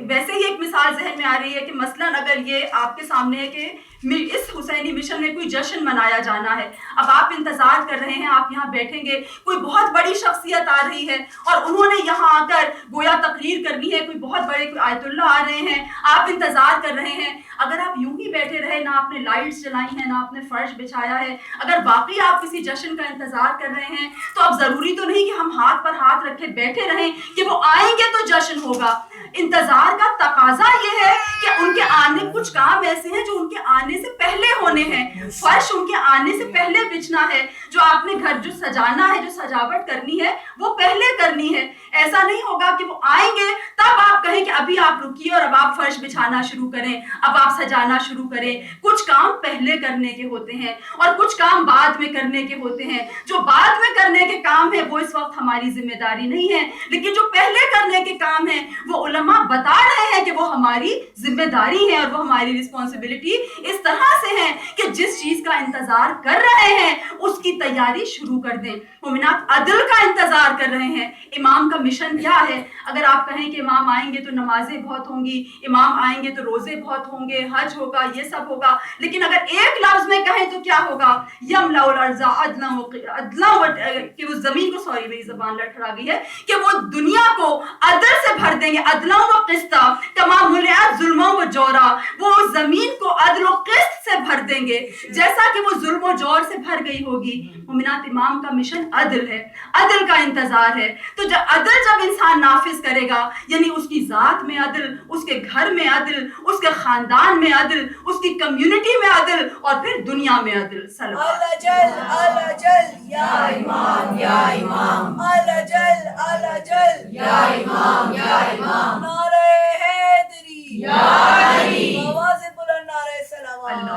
ویسے ہی ایک مثال ذہن میں آ رہی ہے کہ مثلاً اگر یہ آپ کے سامنے ہے کہ اس حسینی مشن میں کوئی جشن منایا جانا ہے, اب آپ انتظار کر رہے ہیں, آپ یہاں بیٹھیں گے, کوئی بہت بڑی شخصیت آ رہی ہے اور انہوں نے یہاں آ کر گویا تقریر کرنی ہے, کوئی بہت بڑے کوئی آیت اللہ آ رہے ہیں, آپ انتظار کر رہے ہیں. اگر آپ یوں ہی بیٹھے رہے, نہ آپ نے لائٹس جلائی ہیں, نہ آپ نے فرش بچھایا ہے, اگر واقعی آپ کسی جشن کا انتظار کر رہے ہیں, تو اب ضروری تو نہیں کہ ہم ہاتھ پر ہاتھ رکھے بیٹھے رہیں کہ وہ آئیں گے تو جشن ہوگا. انتظار کا تقاضا یہ ہے کہ ان کے آنے, کچھ کام ایسے ہیں جو ان کے آنے سے پہلے ہونے ہیں, فرش ان کے آنے سے پہلے بچھنا ہے, جو آپ نے گھر جو سجانا ہے, جو سجاوٹ کرنی ہے وہ پہلے کرنی ہے. ایسا نہیں ہوگا کہ وہ آئیں گے تب آپ کہیں کہ ابھی آپ رکیے اور اب آپ فرش بچھانا شروع کریں, اب آپ سجانا شروع کریں. کچھ کام پہلے کرنے کے ہوتے ہیں اور کچھ کام بعد میں کرنے کے ہوتے ہیں. جو بعد میں کرنے کے کام ہیں وہ اس وقت ہماری ذمہ داری نہیں ہے, لیکن جو پہلے کرنے کے کام ہیں وہ علماء بتا رہے ہیں کہ وہ ہماری ذمہ داری ہے اور وہ ہماری رسپانسبلٹی اس طرح سے ہے کہ جس چیز کا انتظار کر رہے ہیں اس کی تیاری شروع کر دیں. مومنات عدل کا انتظار کر رہے ہیں. امام کا مشن کیا ہے؟ اگر آپ کہیں کہ امام آئیں گے تو نمازیں بہت ہوں گی, امام آئیں گے تو روزے بہت ہوں گے, حج ہوگا, یہ سب ہوگا, لیکن اگر ایک لفظ میں کہیں تو کیا ہوگا, یملأ الارض عدلا کہ وہ زمین کو, سوری میری زبان لڑکھڑا گئی ہے, کہ وہ دنیا کو عدل سے بھر دیں گے, عدلا و قسطا کما ملئت ظلما و جورا, وہ زمین کو عدل و قسط سے بھر دیں گے جیسا کہ وہ ظلم و جور سے بھر گئی ہوگی. مومنات, امام کا مشن عدل ہے, عدل کا انتظار ہے. تو عدل جب انسان نافذ کرے گا, یعنی اس کی ذات میں عدل, اس کے گھر میں عدل, اس کے خاندان میں عدل, اس کی کمیونٹی میں عدل, اور پھر دنیا میں عدل. اللہ جل یا امام یا امام, اللہ جل یا امام یا امام, نعرہ حیدری یا علی, آواز بلند نعرہ صلوات.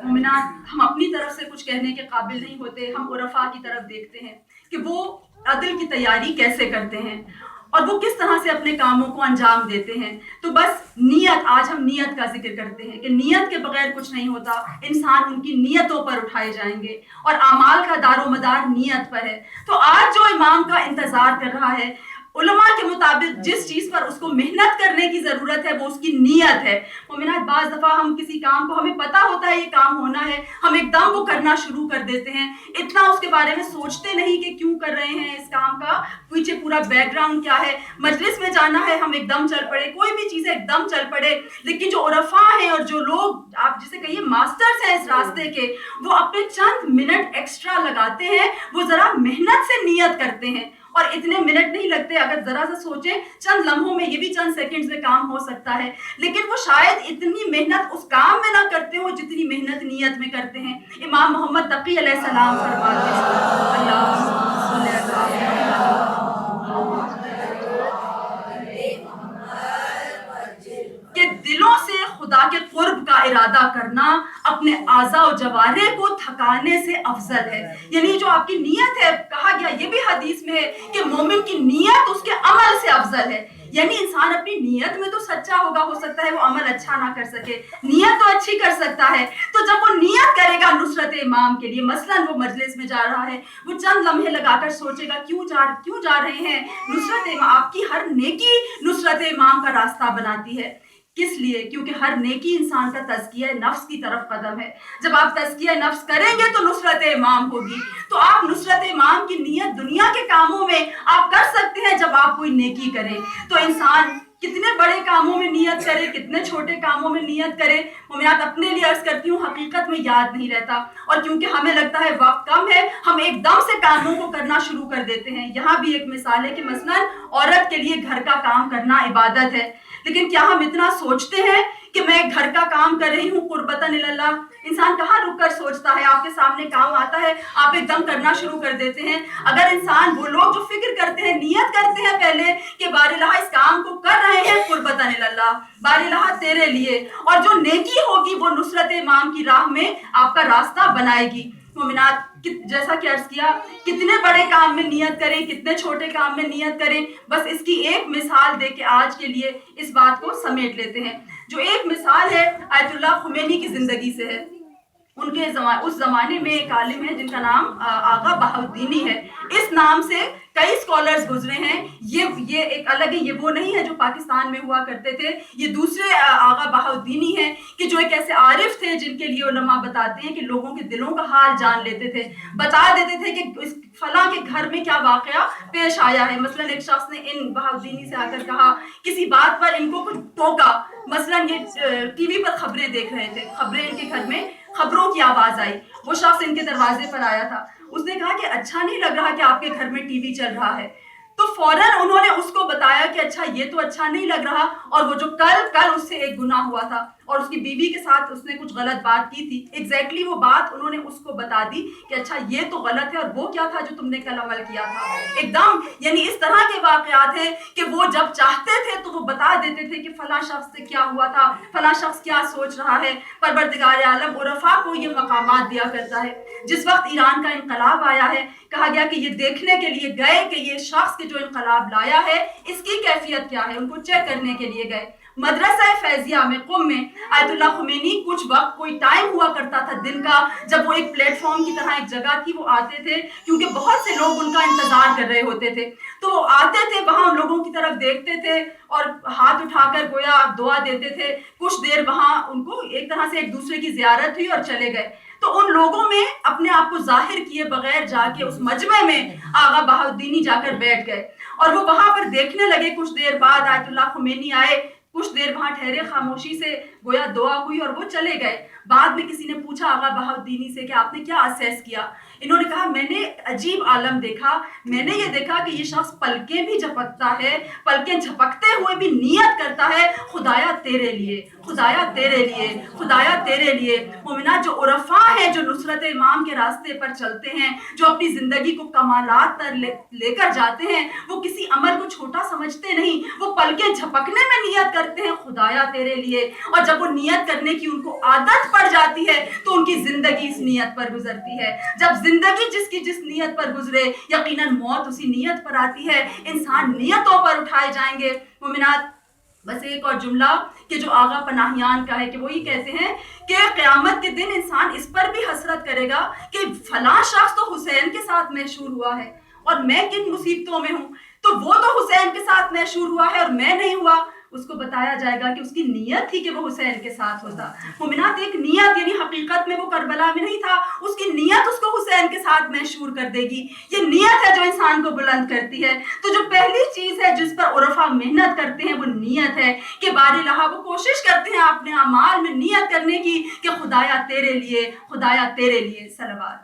مومنات, ہم اپنی طرف سے کچھ کہنے کے قابل نہیں ہوتے, ہم عرفاء کی طرف دیکھتے ہیں کہ وہ عدل کی تیاری کیسے کرتے ہیں اور وہ کس طرح سے اپنے کاموں کو انجام دیتے ہیں. تو بس نیت, آج ہم نیت کا ذکر کرتے ہیں کہ نیت کے بغیر کچھ نہیں ہوتا. انسان ان کی نیتوں پر اٹھائے جائیں گے اور اعمال کا دار و مدار نیت پر ہے. تو آج جو امام کا انتظار کر رہا ہے, علماء کے مطابق جس چیز پر اس کو محنت کرنے کی ضرورت ہے وہ اس کی نیت ہے. مومنات, بعض دفعہ ہم کسی کام کو, ہمیں پتہ ہوتا ہے یہ کام ہونا ہے, ہم ایک دم وہ کرنا شروع کر دیتے ہیں, اتنا اس کے بارے میں سوچتے نہیں کہ کیوں کر رہے ہیں, اس کام کا پیچھے پورا بیک گراؤنڈ کیا ہے. مجلس میں جانا ہے, ہم ایک دم چل پڑے, کوئی بھی چیز ایک دم چل پڑے. لیکن جو عرفاء ہیں اور جو لوگ آپ جسے کہیے ماسٹرز ہیں اس راستے کے, وہ اپنے چند منٹ ایکسٹرا لگاتے ہیں, وہ ذرا محنت سے نیت کرتے ہیں. اور اتنے منٹ نہیں لگتے, اگر ذرا سا سوچیں چند لمحوں میں, یہ بھی چند سیکنڈز میں کام ہو سکتا ہے. لیکن وہ شاید اتنی محنت اس کام میں نہ کرتے ہوں جتنی محنت نیت میں کرتے ہیں. امام محمد تقی علیہ السلام فرماتے کہ دلوں سے خدا کے قرب کا ارادہ کرنا اپنے اعضاء و جوارح کو تھکانے سے افضل ہے. یعنی جو آپ کی نیت ہے, کہا گیا یہ بھی حدیث میں ہے کہ مومن کی نیت اس کے عمل سے افضل ہے. یعنی انسان اپنی نیت میں تو سچا ہوگا, ہو سکتا ہے وہ عمل اچھا نہ کر سکے, نیت تو اچھی کر سکتا ہے. تو جب وہ نیت کرے گا نصرت امام کے لیے, مثلاً وہ مجلس میں جا رہا ہے, وہ چند لمحے لگا کر سوچے گا کیوں جا رہے ہیں نصرت امام. آپ کی ہر نیکی نصرت امام کا راستہ بناتی ہے. کس لیے؟ کیونکہ ہر نیکی انسان کا تزکیہ نفس کی طرف قدم ہے. جب آپ تزکیہ نفس کریں گے تو نصرت امام ہوگی. تو آپ نصرت امام کی نیت دنیا کے کاموں میں آپ کر سکتے ہیں جب آپ کوئی نیکی کریں. تو انسان کتنے بڑے کاموں میں نیت کرے, کتنے چھوٹے کاموں میں نیت کرے, مومنات اپنے لیے عرض کرتی ہوں حقیقت میں یاد نہیں رہتا. اور کیونکہ ہمیں لگتا ہے وقت کم ہے, ہم ایک دم سے کاموں کو کرنا شروع کر دیتے ہیں. یہاں بھی ایک مثال ہے کہ مثلاً عورت کے لیے گھر کا کام کرنا عبادت ہے, لیکن کیا ہم اتنا سوچتے ہیں کہ میں گھر کا کام کر رہی ہوں قربتاً اللہ؟ انسان کہاں رک کر سوچتا ہے, آپ کے سامنے کام آتا ہے, آپ ایک دم کرنا شروع کر دیتے ہیں. اگر انسان, وہ لوگ جو فکر کرتے ہیں, نیت کرتے ہیں پہلے کہ بار الہ اس کام کو کر رہے ہیں قربتاً اللہ, بار الہ تیرے لیے, اور جو نیکی ہوگی وہ نصرت امام کی راہ میں آپ کا راستہ بنائے گی. مومنات, جیسا کہ عرض کیا, کتنے بڑے کام میں نیت کریں, کتنے چھوٹے کام میں نیت کریں. بس اس کی ایک مثال دے کے آج کے لیے اس بات کو سمیٹ لیتے ہیں. جو ایک مثال ہے آیت اللہ خمینی کی زندگی سے ہے. ان کے اس زمانے میں ایک عالم ہے جن کا نام آغا بہاؤالدینی ہے. اس نام سے کئی اسکالرز گزرے ہیں. یہ ایک الگ ہے, یہ وہ نہیں ہے جو پاکستان میں ہوا کرتے تھے. یہ دوسرے آغا بہاؤالدینی ہیں کہ جو ایک ایسے عارف تھے جن کے لیے علماء بتاتے ہیں کہ لوگوں کے دلوں کا حال جان لیتے تھے, بتا دیتے تھے کہ فلاں کے گھر میں کیا واقعہ پیش آیا ہے. مثلاً ایک شخص نے ان بہاؤالدینی سے آ کر کہا, کسی بات پر ان کو کچھ ٹوکا. مثلاً یہ ٹی وی پر خبریں دیکھ رہے تھے, خبریں ان کے گھر میں, خبروں کی آواز آئی. وہ شخص ان کے دروازے پر آیا تھا. اس نے کہا کہ اچھا نہیں لگ رہا کہ آپ کے گھر میں ٹی وی چل رہا ہے. تو فوراً انہوں نے اس کو بتایا کہ اچھا یہ تو اچھا نہیں لگ رہا, اور وہ جو کل اس سے ایک گناہ ہوا تھا اور اس کی بیوی کے ساتھ اس نے کچھ غلط بات کی تھی, ایگزیکٹلی وہ بات انہوں نے اس کو بتا دی کہ اچھا یہ تو غلط ہے, اور وہ کیا تھا جو تم نے کل عمل کیا تھا. ایک دم یعنی اس طرح کے واقعات ہیں کہ وہ جب چاہتے تھے تو وہ بتا دیتے تھے کہ فلاں شخص سے کیا ہوا تھا, فلاں شخص کیا سوچ رہا ہے. پروردگار عالم عرفاء کو یہ مقامات دیا کرتا ہے. جس وقت ایران کا انقلاب آیا ہے, کہا گیا کہ یہ دیکھنے کے لیے گئے کہ یہ شخص جو انقلاب لایا ہے اس کی کیفیت کیا ہے, ان کو چیک کرنے کے لیے گئے. मदरसा फैजिया में कुम में आयतुल्लाह खुमैनी कुछ वक्त कोई टाइम हुआ करता था दिन का जब वो एक प्लेटफॉर्म की तरह एक जगह थी, वो आते थे क्योंकि बहुत से लोग उनका इंतजार कर रहे होते थे। तो वो आते थे, वहाँ उन लोगों की तरफ देखते थे और हाथ उठाकर गोया दुआ देते थे। कुछ देर वहाँ उनको एक तरह से एक दूसरे की ज़ियारत हुई और चले गए। तो उन लोगों में अपने आप को जाहिर किए बगैर जाके उस मजमे में आगा बहाउद्दीनी जाकर बैठ गए और वो वहाँ पर देखने लगे। कुछ देर बाद आयतुल्लाह खुमैनी आए, कुछ देर वहाँ ठहरे, खामोशी से गोया दुआ हुई और वो चले गए। बाद में किसी ने पूछा आगा बहाउद्दीनी से कि आपने क्या असेस किया? इन्होंने कहा मैंने अजीब आलम देखा, मैंने ये देखा कि ये शख्स पलकें भी झपकता है, पलकें झपकते हुए भी नियत करता है खुदाया तेरे लिए, खुदाया तेरे लिए, खुदाया तेरे लिए। मोमिना जो उरफा हैं, जो नुसरत इमाम के रास्ते पर चलते हैं, जो अपनी ज़िंदगी को कमालात पर लेकर जाते हैं, वो किसी अमल को छोटा समझते नहीं, वो पलकें झपकने में नियत करते हैं खुदाया तेरे लिए। और जब वो नियत करने की उनको आदत पड़ जाती है तो उनकी ज़िंदगी इस नियत पर गुजरती है। जब ज़िंदगी जिसकी जिस नियत पर गुजरे, यकीनन मौत उसी नियत पर आती है। इंसान नियतों पर उठाए जाएंगे। मोमिनात, बस एक और जुमला कि जो आगा पनाहियान का है कि वो ये कहते हैं कि क़यामत के दिन इंसान इस पर भी हसरत करेगा कि फलां शख्स तो हुसैन के साथ महशूर हुआ है और मैं किन मुसीबतों में हूँ, तो वो तो हुसैन के साथ महशूर हुआ है और मैं नहीं हुआ। उसको बताया जाएगा कि उसकी नीयत थी कि वो हुसैन के साथ होता। मोमिनात, एक नीयत, यानी हकीकत में वो करबला में नहीं था, उसकी नीयत उसको हुसैन के साथ महशूर कर देगी। ये नीयत है जो इंसान को बुलंद करती है। तो जो पहली चीज़ है जिस पर उरफा मेहनत करते हैं वो नीयत है कि बारिलाहा वो कोशिश करते हैं अपने अमाल में नीयत करने की कि खुदाया तेरे लिए, खुदाया तेरे लिए। सलवात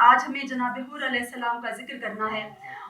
आज हमें जनाब हूर अलैहिस्सलाम का जिक्र करना है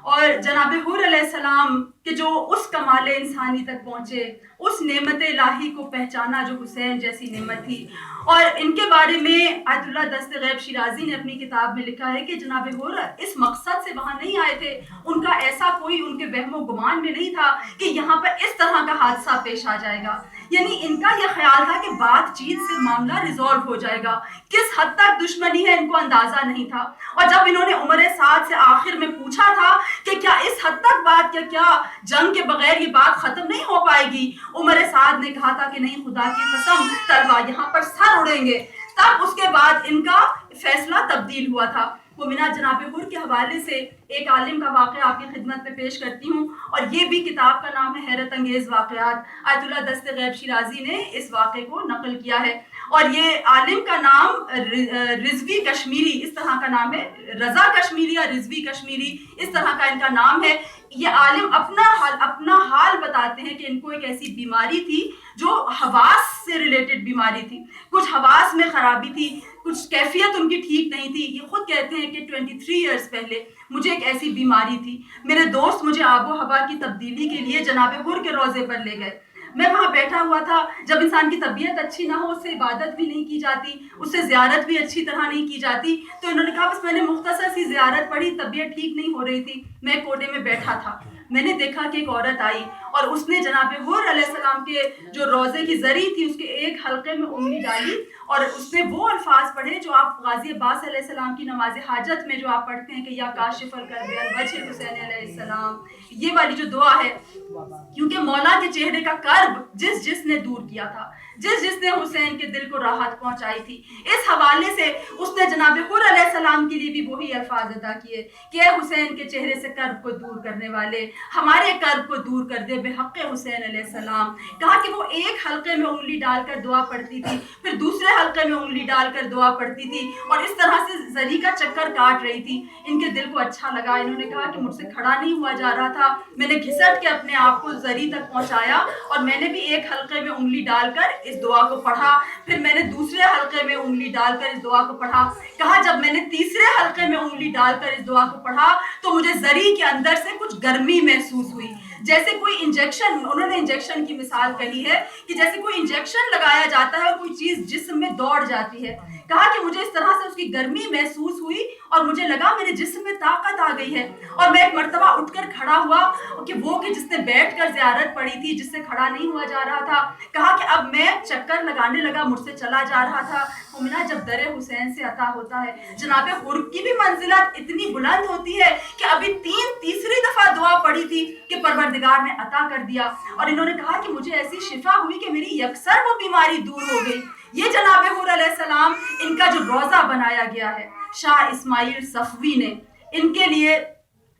और जनाब हूर अलैहिस्सलाम के जो उस कमाल इंसानी तक पहुँचे, उस नेमत इलाही को पहचाना जो हुसैन जैसी नेमत थी। और इनके बारे में आयतुल्लाह दस्त गैब शिराजी ने अपनी किताब में लिखा है कि जनाब हूर इस मकसद से वहाँ नहीं आए थे, उनका ऐसा कोई उनके वहमो गुमान में नहीं था कि यहाँ पर इस तरह का हादसा पेश आ जाएगा। यानी इनका यह ख्याल था कि बातचीत से मामला रिजॉल्व हो जाएगा। किस हद तक दुश्मनी है इनको अंदाजा नहीं था। और जब इन्होंने उमर साद से आखिर में पूछा था कि क्या इस हद तक बात, क्या जंग के बगैर ये बात खत्म नहीं हो पाएगी, उमर साद ने कहा था कि नहीं, खुदा की कसम तलवार यहाँ पर सर उड़ेंगे। तब उसके बाद इनका फैसला तब्दील हुआ था। मोमिना, जनाब हूर के हवाले से एक आलिम का वाक़या आपकी खिदमत में पेश करती हूँ और ये भी किताब का नाम है हैरत अंगेज़ वाक़यात। आयतुल्लाह दस्त गैब शिराजी ने इस वाक़े को नकल किया है और ये आलिम का नाम रिजवी कश्मीरी, इस तरह का नाम है, रज़ा कश्मीरी या रिजवी कश्मीरी, इस तरह का इनका नाम है। ये आलिम अपना हाल बताते हैं कि इनको एक ऐसी बीमारी थी जो हवास से रिलेटेड बीमारी थी। कुछ हवास में ख़राबी थी, कुछ कैफियत उनकी ठीक नहीं थी। ये खुद कहते हैं कि 23 ईयर्स पहले मुझे एक ऐसी बीमारी थी। मेरे दोस्त मुझे आबो हवा की तब्दीली के लिए जनाब हूर के रोज़े पर ले गए। मैं वहाँ बैठा हुआ था। जब इंसान की तबीयत अच्छी ना हो, उससे इबादत भी नहीं की जाती, उससे ज़ियारत भी अच्छी तरह नहीं की जाती। तो इन्होंने कहा बस मैंने मुख्तसर सी ज़ियारत पढ़ी, तबीयत ठीक नहीं हो रही थी, मैं कोने में बैठा था। मैंने देखा कि एक औरत आई और उसने जनाब हूर अलैहिस्सलाम के जो रोज़े की जरी थी उसके एक हल्के में उंगली डाली और उसने वो अल्फाज पढ़े जो आप गाजी अब्बास अलैहिस्सलाम की नमाज हाजत में जो आप पढ़ते हैं कि या काशिफल कर्ब वजह हुसैन अलैहिस्सलाम, ये वाली जो दुआ है, क्योंकि मौला के चेहरे का कर्ब जिसने दूर किया था, जिसने हुसैन के दिल को राहत पहुंचाई थी, इस हवाले से उसने जनाब हूर अलैहिस्सलाम के लिए भी वही अल्फाज अदा किए कि ए हुसैन के चेहरे से कर्ब को दूर करने वाले, हमारे कर्ब को दूर कर दे बेहक़ हुसैन अलैहिस्सलाम। कहा कि वो एक हल्के में उंगली डालकर दुआ पढ़ती थी, फिर दूसरे हल्के में उंगली डालकर दुआ पढ़ती थी और इस तरह से जरी का चक्कर काट रही थी। इनके दिल को अच्छा लगा। इन्होंने कहा कि मुझसे खड़ा नहीं हुआ जा रहा था, मैंने घिसट के अपने आप को जरी तक पहुंचाया और मैंने भी एक हल्के में उंगली डालकर इस दुआ को पढ़ा, फिर मैंने दूसरे हल्के में उंगली डालकर इस दुआ को पढ़ा। कहा जब मैंने तीसरे हल्के में उंगली डालकर इस दुआ को पढ़ा तो मुझे जरी के अंदर से कुछ गर्मी महसूस हुई, जैसे कोई इंजेक्शन, उन्होंने इंजेक्शन की मिसाल कही है कि जैसे कोई इंजेक्शन लगाया जाता है और कोई चीज़ जिस्म में दौड़ जाती है। कहा कि मुझे इस तरह से उसकी गर्मी महसूस हुई और मुझे लगा मेरे जिस्म में ताकत आ गई है और मैं एक मर्तबा उठकर खड़ा हुआ कि जिसने बैठकर ज़ियारत पढ़ी थी, जिससे खड़ा नहीं हुआ जा रहा था, कहा कि अब मैं चक्कर लगाने लगा, मुझसे चला जा रहा था। मुमिना, जब दर हुसैन से अता होता है, जनाब हुर की भी मंजिलत इतनी बुलंद होती है कि अभी तीसरी दफा दुआ पड़ी थी कि परवरदिगार ने अता कर दिया, और इन्होंने कहा कि मुझे ऐसी शिफा हुई कि मेरी यकसर वो बीमारी दूर हो गई। ये जनाब हुर अलैहिस्सलाम, इनका जो रोज़ा बनाया गया है शाह इस्माइल सफवी ने इनके लिए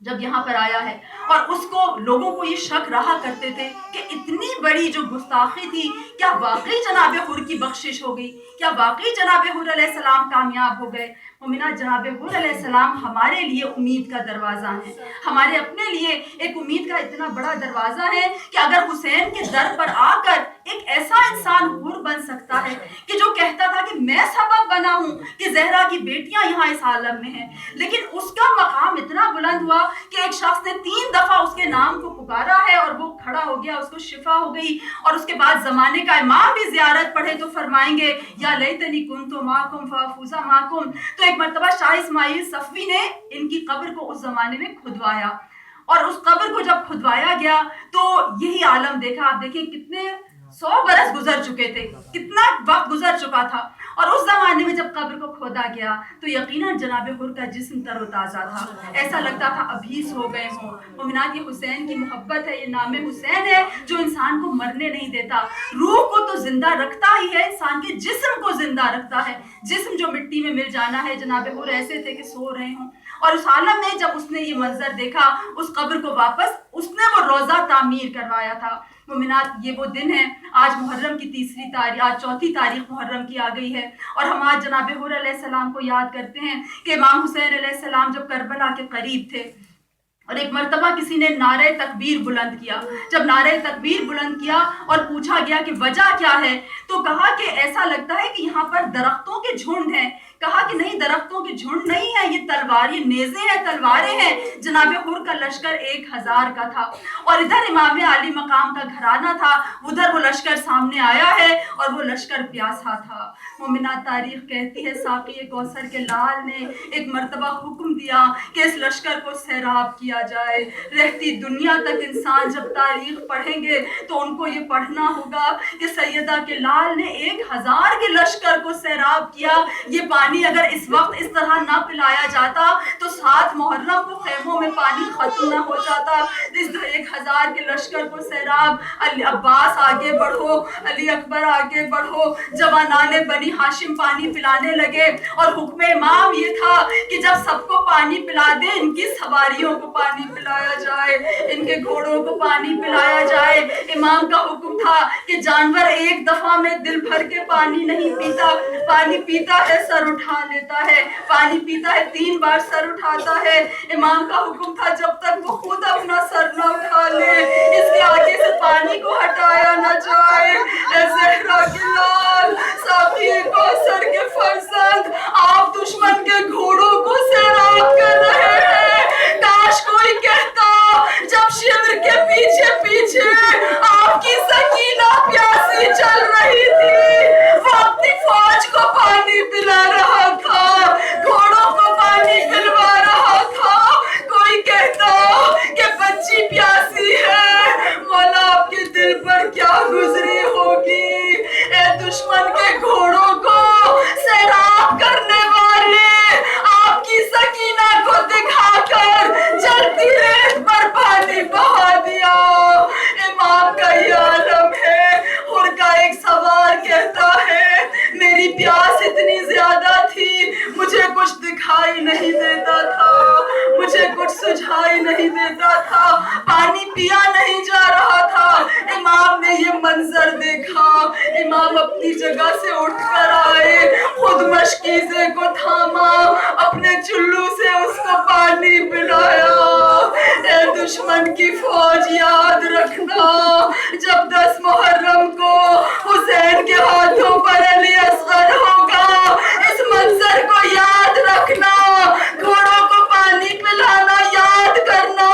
जब यहाँ पर आया है, और उसको लोगों को ये शक रहा करते थे कि इतनी बड़ी जो गुस्ताखी थी, क्या वाकई जनाब हुर की बख्शिश हो गई, क्या वाकई जनाब हुर अलैहिस्सलाम कामयाब हो गए। मुमिना, जनाब हुर अलैहिस्सलाम हमारे लिए उम्मीद का दरवाज़ा है, हमारे अपने लिए एक उम्मीद का इतना बड़ा दरवाज़ा है कि अगर हुसैन के दर पर आकर एक ऐसा इंसान हुर बन सकता है कि जो कहता था कि मैं सबब बना हूँ कि ज़हरा की बेटियां यहाँ इस आलम में हैं, लेकिन उसका मकाम इतना बुलंद हुआ कि एक शख्स ने 3 दफा उसके नाम को पुकारा है और वो खड़ा हो गया, उसको शिफा हो गई। और उसके बाद जमाने का इमाम भी जियारत पढ़े तो फरमाएंगे या लैतनी कुन्तु माकुम फाफूजा माकुम। तो एक मर्तबा शाह इस्माइल सफवी ने इनकी कब्र को उस जमाने में खुदवाया, और उस कब्र को जब खुदवाया गया तो यही आलम देखा। आप देखें कितने 100 बरस गुजर चुके थे, कितना वक्त गुजर चुका था, और उस जमाने में जब कब्र को खोदा गया तो यकीनन जनाब हुर का जिस्म तरोताज़ा था, ऐसा लगता था अभी सो गए हों। मुमिनात, ये हुसैन की मोहब्बत है, ये नाम हुसैन है जो इंसान को मरने नहीं देता, रूह को तो जिंदा रखता ही है, इंसान के जिस्म को जिंदा रखता है। जिस्म जो मिट्टी में मिल जाना है, जनाब हुर ऐसे थे कि सो रहे हों, और उस आलम में जब उसने ये मंजर देखा, उस कब्र को वापस उसने वो रोज़ा तामीर करवाया था। मुमिनात, ये वो दिन है, आज मुहर्रम की आज 4 तारीख मुहर्रम की आ गई है, और हम आज जनाब हुर अलैहिस्सलाम को याद करते हैं कि इमाम हुसैन अलैहिस्सलाम जब करबला के करीब थे और एक मर्तबा किसी ने नारे तकबीर बुलंद किया। जब नारे तकबीर बुलंद किया और पूछा गया कि वजह क्या है, तो कहा कि ऐसा लगता है कि यहाँ पर दरख्तों के झुंड हैं। कहा कि नहीं, दरख्तों के झुंड नहीं है, ये तलवार, ये नेज़े हैं, तलवारें हैं। जनाब हुर का लश्कर 1000 का था, और इधर इमाम आली मकाम का घराना था, उधर वो लश्कर सामने आया है और वो लश्कर प्यासा था। मोमिना, तारीख कहती है साक़ी कौसर के लाल ने एक मर्तबा हुक्म दिया कि इस लश्कर को सैराब किया जाए। रहती दुनिया तक इंसान जब तारीख पढ़ेंगे तो उनको ये पढ़ना होगा कि सैयदा के लाल ने 1000 के लश्कर को सैराब किया। ये पानी अगर इस वक्त इस तरह ना पिलाया जाता तो 7 मुहर्रम को खेमों में पानी खत्म ना हो जाता। इस 1000 के लश्कर को सैराब, अली अब्बास आगे बढ़ो, अली अकबर आगे बढ़ो, जवानाने बनी हाशिम पानी पिलाने लगे, और हुक्म इमाम ये था कि जब सबको पानी पिला दे, इनकी सवारियों को पानी पिलाया जाए, इनके घोड़ों को पानी पिलाया जाए। इमाम का हुक्म था कि जानवर एक दफा में दिल भर के पानी नहीं पीता, पानी पीता है सर उठा लेता है, पानी पीता है 3 बार सर उठाता है। इमाम का हुक्म था जब तक वो खुद अपना सर न उठा ले, इसके आगे से पानी को हटाया न जाए। ज़हरा के लाल, साक़ी कौसर के फरजंद, आप दुश्मन के घोड़ों को सैराब कर रहे हैं। काश कोई कहता जब शिविर के पीछे पीछे आपकी सकीना प्यासी चल रही थी, वो अपनी फौज को पानी पिला रहा था, घोड़ों को पानी पिलवा रहा था। कोई कहता कि बच्ची प्यासी है, मौला आपके दिल पर क्या गुजरी होगी। ए दुश्मन के घोड़ों को सैराब करने वाले, आपकी सकीना को दिखाकर जलती रेत पर पानी बहा दिया। इमाम का ये आलम है। हुर का एक सवार कहता है, मेरी प्यास इतनी ज्यादा थी, मुझे कुछ दिखाई नहीं देता था, मुझे कुछ सुझाई नहीं देता था, पानी पिया नहीं जा रहा था। इमाम ने ये मंजर देखा, इमाम अपनी जगह से उठकर आए, खुद मशकीज़े को थामा, अपने चुल्लू से उसको पानी पिलाया। ए दुश्मन की फौज, याद रखना, जब 10 मुहर्रम को हुसैन के हाथों पर अली असगर होगा, इस मंजर को याद रखना, घोड़ों को पानी पिलाना याद करना।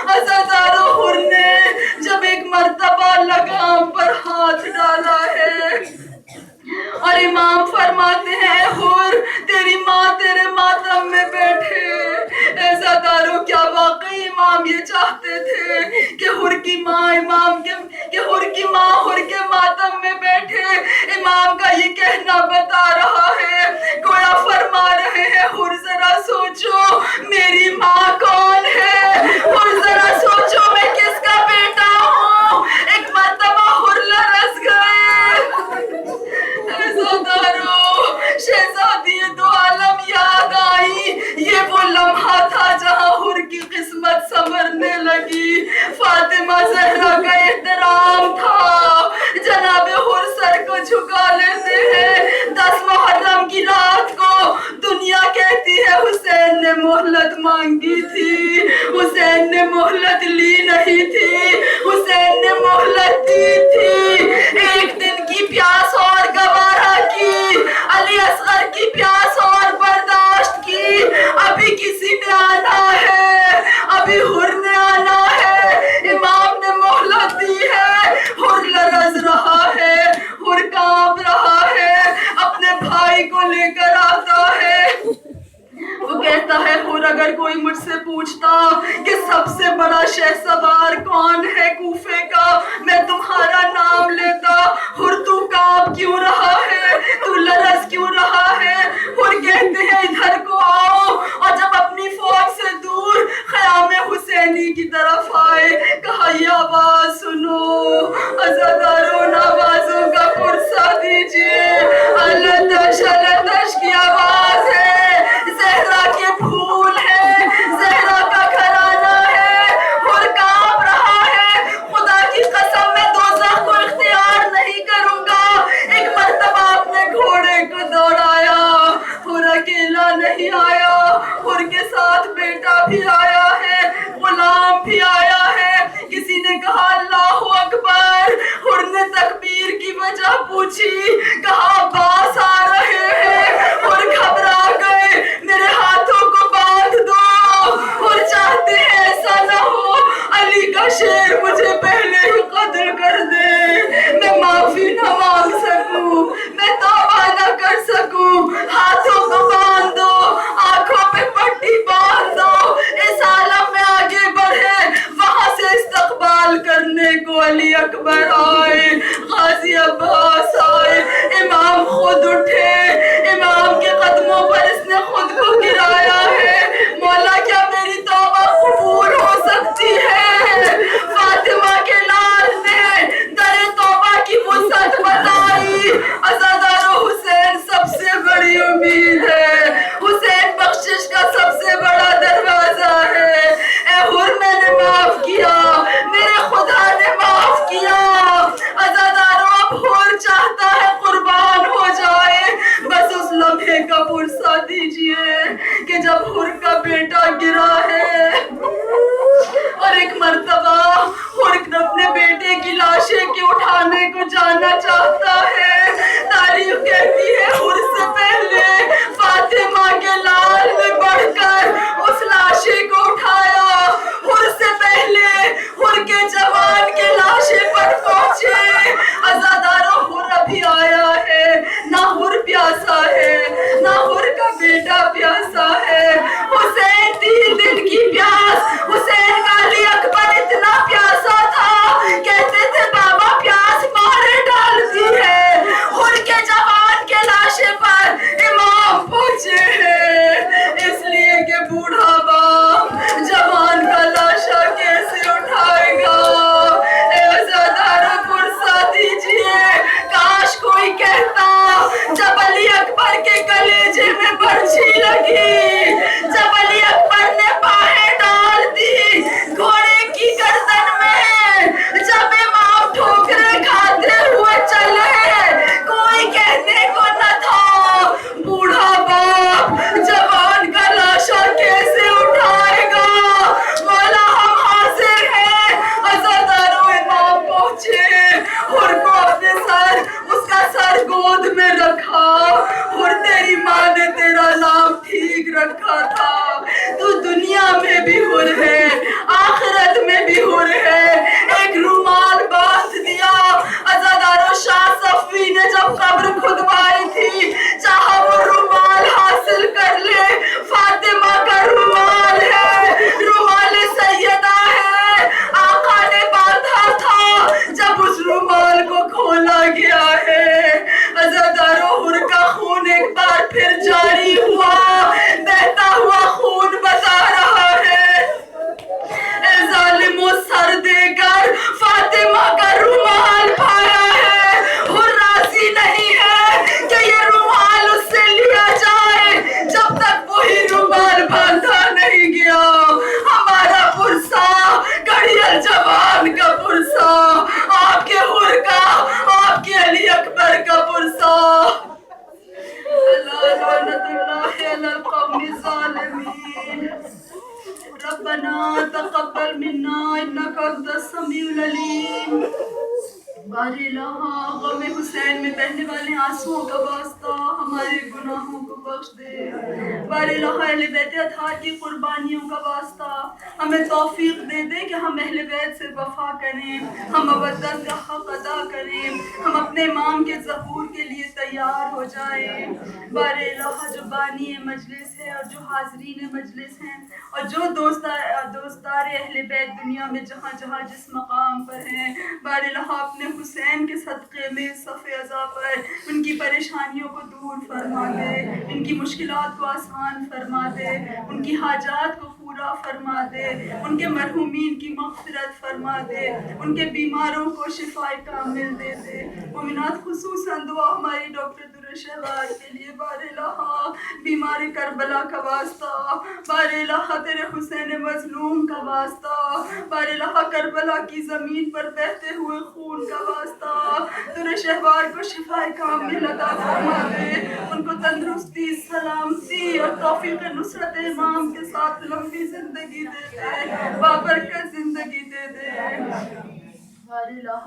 अज़ादारो हुर ने जब एक मर्तबा लगाम पर हाथ डाला है और इमाम फरमाते हैं, हुर तेरी माँ तेरे मातम में बैठे। अज़ादारो, क्या वाकई इमाम ये चाहते थे कि हुर की माँ इमाम के हुर की माँ हुर के मातम में बैठे इमाम का ये कहना बता रहा है, गोया फरमा रहे हैं हुर जरा सोचो मेरी माँ कौन है, हुर जरा सोचो मैं किसका बेटा हूँ। एक मर्तबा हुर लरस गए। शहजादी दो आलम याद आई, ये वो लम्हा था जहाँ हुर की किस्मत संवरने लगी। फातिमा ज़हरा का एहतराम था, जनाबे हुर सर को झुका लेते हैं। 10 मुहर्रम की रात को दुनिया कहती है हुसैन ने मोहलत मांगी थी, हुसैन ने मोहलत ली नहीं थी, हुसैन ने मोहलत दी थी। एक दिन की प्यास और गवारा की, अली असगर की प्यास और बर्दाश्त की। अभी किसी ने आना है, अभी हुर ने आना है। इमाम ने मोहलत दी है, हुर लरज रहा है, हुर कांप रहा है, अपने भाई को लेकर आता है। वो कहता है हुर अगर कोई मुझसे पूछता कि सबसे बड़ा शहसवार कौन है कूफे का, मैं तुम्हारा नाम लेता। हुर तू कांप क्यों रहा है, तू लरज क्यों रहा है। हुर कहते हैं इधर को आओ, और जब अपनी फौज से दूर ख़याम हुसैनी की तरफ आए, कहा ये आवाज सुनो, अज़ादारों नवाजों का पुरसा दीजिए। अलतश की आवाज है, ज़हरा के फूल है, ज़हरा का घराना है। हुर कांप रहा है, खुदा की कसम मैं दोज़ख को इख्तियार नहीं करूंगा। एक मर्तबा अपने घोड़े को दौड़ाया, हुर अकेला नहीं आया, हुर के साथ बेटा भी आया है, गुलाम भी आया है। किसी ने कहा अल्लाहु अकबर, हुर ने तकबीर की वजह पूछी, कहा अब्बास आ रहे हैं। हुर घबरा गए, मेरे हाथों को बांध दो। हुर चाहते हैं ऐसा न हो अली का शेर मुझे पहले ही कत्ल कर दे, मैं माफी न मांग सकूं, मैं तौबा न कर सकूं। हाथों को बांध दो, आंखों पे पट्टी बांध दो, इस आलम में आगे बढ़े। वहां से इस्तकबाल करने को अली अकबर आए, गाजी अब्बास आए। इमाम खुद उठे, इमाम के कदमों पर इसने खुद को गिराया है। मौला क्या मेरी तौबा कबूल हो सकती है। फातिमा के लाल ने दरे तौबा की वुसअत बताई। अज़ादारों हुसैन सबसे बड़ी उम्मीद है, हुसैन बख्शिश का सबसे बड़ा दरवाजा है। ए हुर मैंने माफ किया, मेरे खुदा ने माफ किया। अज़ादारों अब हुर चाहता है कुर्बान हो जाए, बस उस लम्हे का पुरसा दीजिए कि जब हुर का बेटा गिरा है। और एक मर्तबा हुर अपने बेटे की लाशें की उठाने को जाना चाहता है। तारीख कहती है हुर से पहले फातिमा के लाल ने बढ़कर उस लाशे को उठाया। हुर से पहले हुर के जवान के लाशे पर पहुंचे। अज़ादारों हुर अभी आया है, ना हुर प्यासा है, ना हुर का बेटा प्यासा है। हुसैन 3 दिन की प्यास, हुसैन का अली अकबर इतना प्यासा था, कहते थे बाबा प्यास मारे डालती है। हुर के जवान के लाशे पर इमाम पहुंचे हैं, इसलिए कि बूढ़ा बाप जवान का लाशा कैसे उठाएगा। पुरसा दीजिए, काश कोई कहता जब अली अकबर के कलेजे में बर्छी लगी, जब अली अकबर ने बाहें डाल दी घोड़े की गर्दन में, जब इमाम ठोकरे खाते हुए चले, कोई कहने को न था बूढ़ा बाप जवान का लाशा कैसे उठाएगा। मौला हम हाजिर हैं। अज़ादारों इमाम पहुंचे, हुर को अपने सर, उसका सर गोद में रखा। हुर तेरी माँ ने तेरा नाम ठीक रखा على القوم الظالمين ربنا تقبل منا إنك أنت السميع العليم بار الہ غم حسین میں بہنے والے آنسوؤں کا واسطہ ہمارے گناہوں کو بخش دے. بار الہ اہل بیت اطہار کی قربانیوں کا واسطہ ہمیں توفیق دے دے کہ ہم اہل بیت سے وفا کریں, ہم مودت کا حق ادا کریں, ہم اپنے امام کے ظہور کے لیے تیار ہو جائیں. بار الہ جو بانی مجلس ہے اور جو حاضرین مجلس ہیں اور جو دوستار اہل بیت دنیا میں جہاں جہاں جس مقام پر ہیں, بار الہ اپنے حسین کے صدقے میں صف عزا پر ان کی پریشانیوں کو دور فرما دے, ان کی مشکلات کو آسان فرما دے, ان کی حاجات کو پورا فرما دے, ان کے مرحومین کی مغفرت فرما دے, ان کے بیماروں کو شفائے کامل دے دے. مومنات خصوصاً دعا ہماری ڈاکٹر شہباز کے لیے. بار الہ بیمار کربلا کا واسطہ, بار الہ تیرے حسین مظلوم کا واسطہ, بار الہ کربلا کی زمین پر بہتے ہوئے خون کا واسطہ, تیرے شہباز کو شفا کامل عطا فرما دے, ان کو تندرستی, سلامتی اور توفیق نصرت امام کے ساتھ لمبی زندگی دے دے, بابرکت زندگی دے دے. بار الہ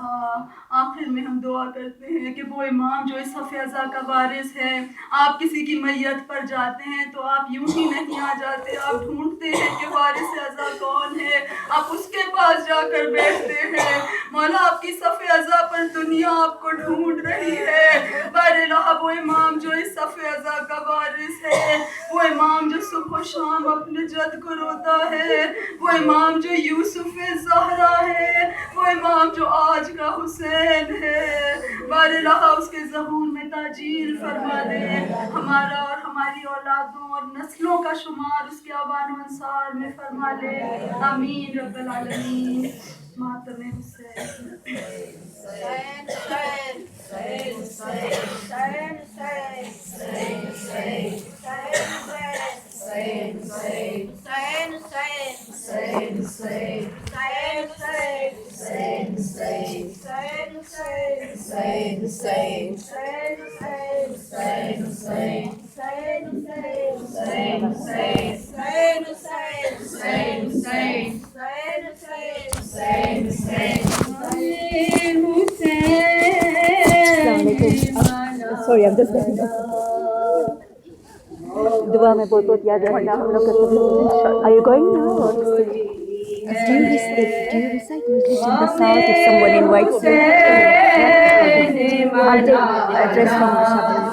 آخر میں ہم دعا کرتے ہیں کہ وہ امام جو اس صف عزا کا وارث ہے, آپ کسی کی میت پر جاتے ہیں تو آپ یوں ہی نہیں آ جاتے, آپ ڈھونڈتے ہیں کہ وارث عزا کون ہے, آپ اس کے پاس جا کر بیٹھتے ہیں. مولا آپ کی صف عزا پر دنیا آپ کو ڈھونڈ رہی ہے. بار الہ وہ امام جو اس صف عزا کا وارث ہے, وہ امام جو صبح و شام اپنے جد کو روتا ہے, وہ امام جو یوسف زہرا ہے, وہ امام جو آج کا حسین ہے. بار الہ اس کے ظہور میں تاجیل فرما دے, ہمارا اور ہماری اولادوں اور نسلوں کا شمار اس کے آبان و انصار میں فرما لے. آمین رب العالمین. ماتم Sorry, I'm just getting up. دعا میں بہت بہت یاد رکھنا ہم لوگ کا. Are you going now? Or do you recite Majlis in the south if someone invites you? I'll take address from Mashabah.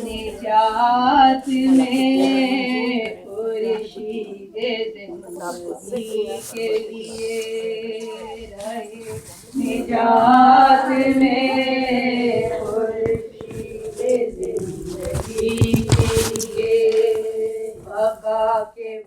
نجات میں خورشید زندگی کے لیے رہے, نجات میں خورشید زندگی کے لیے بقا کے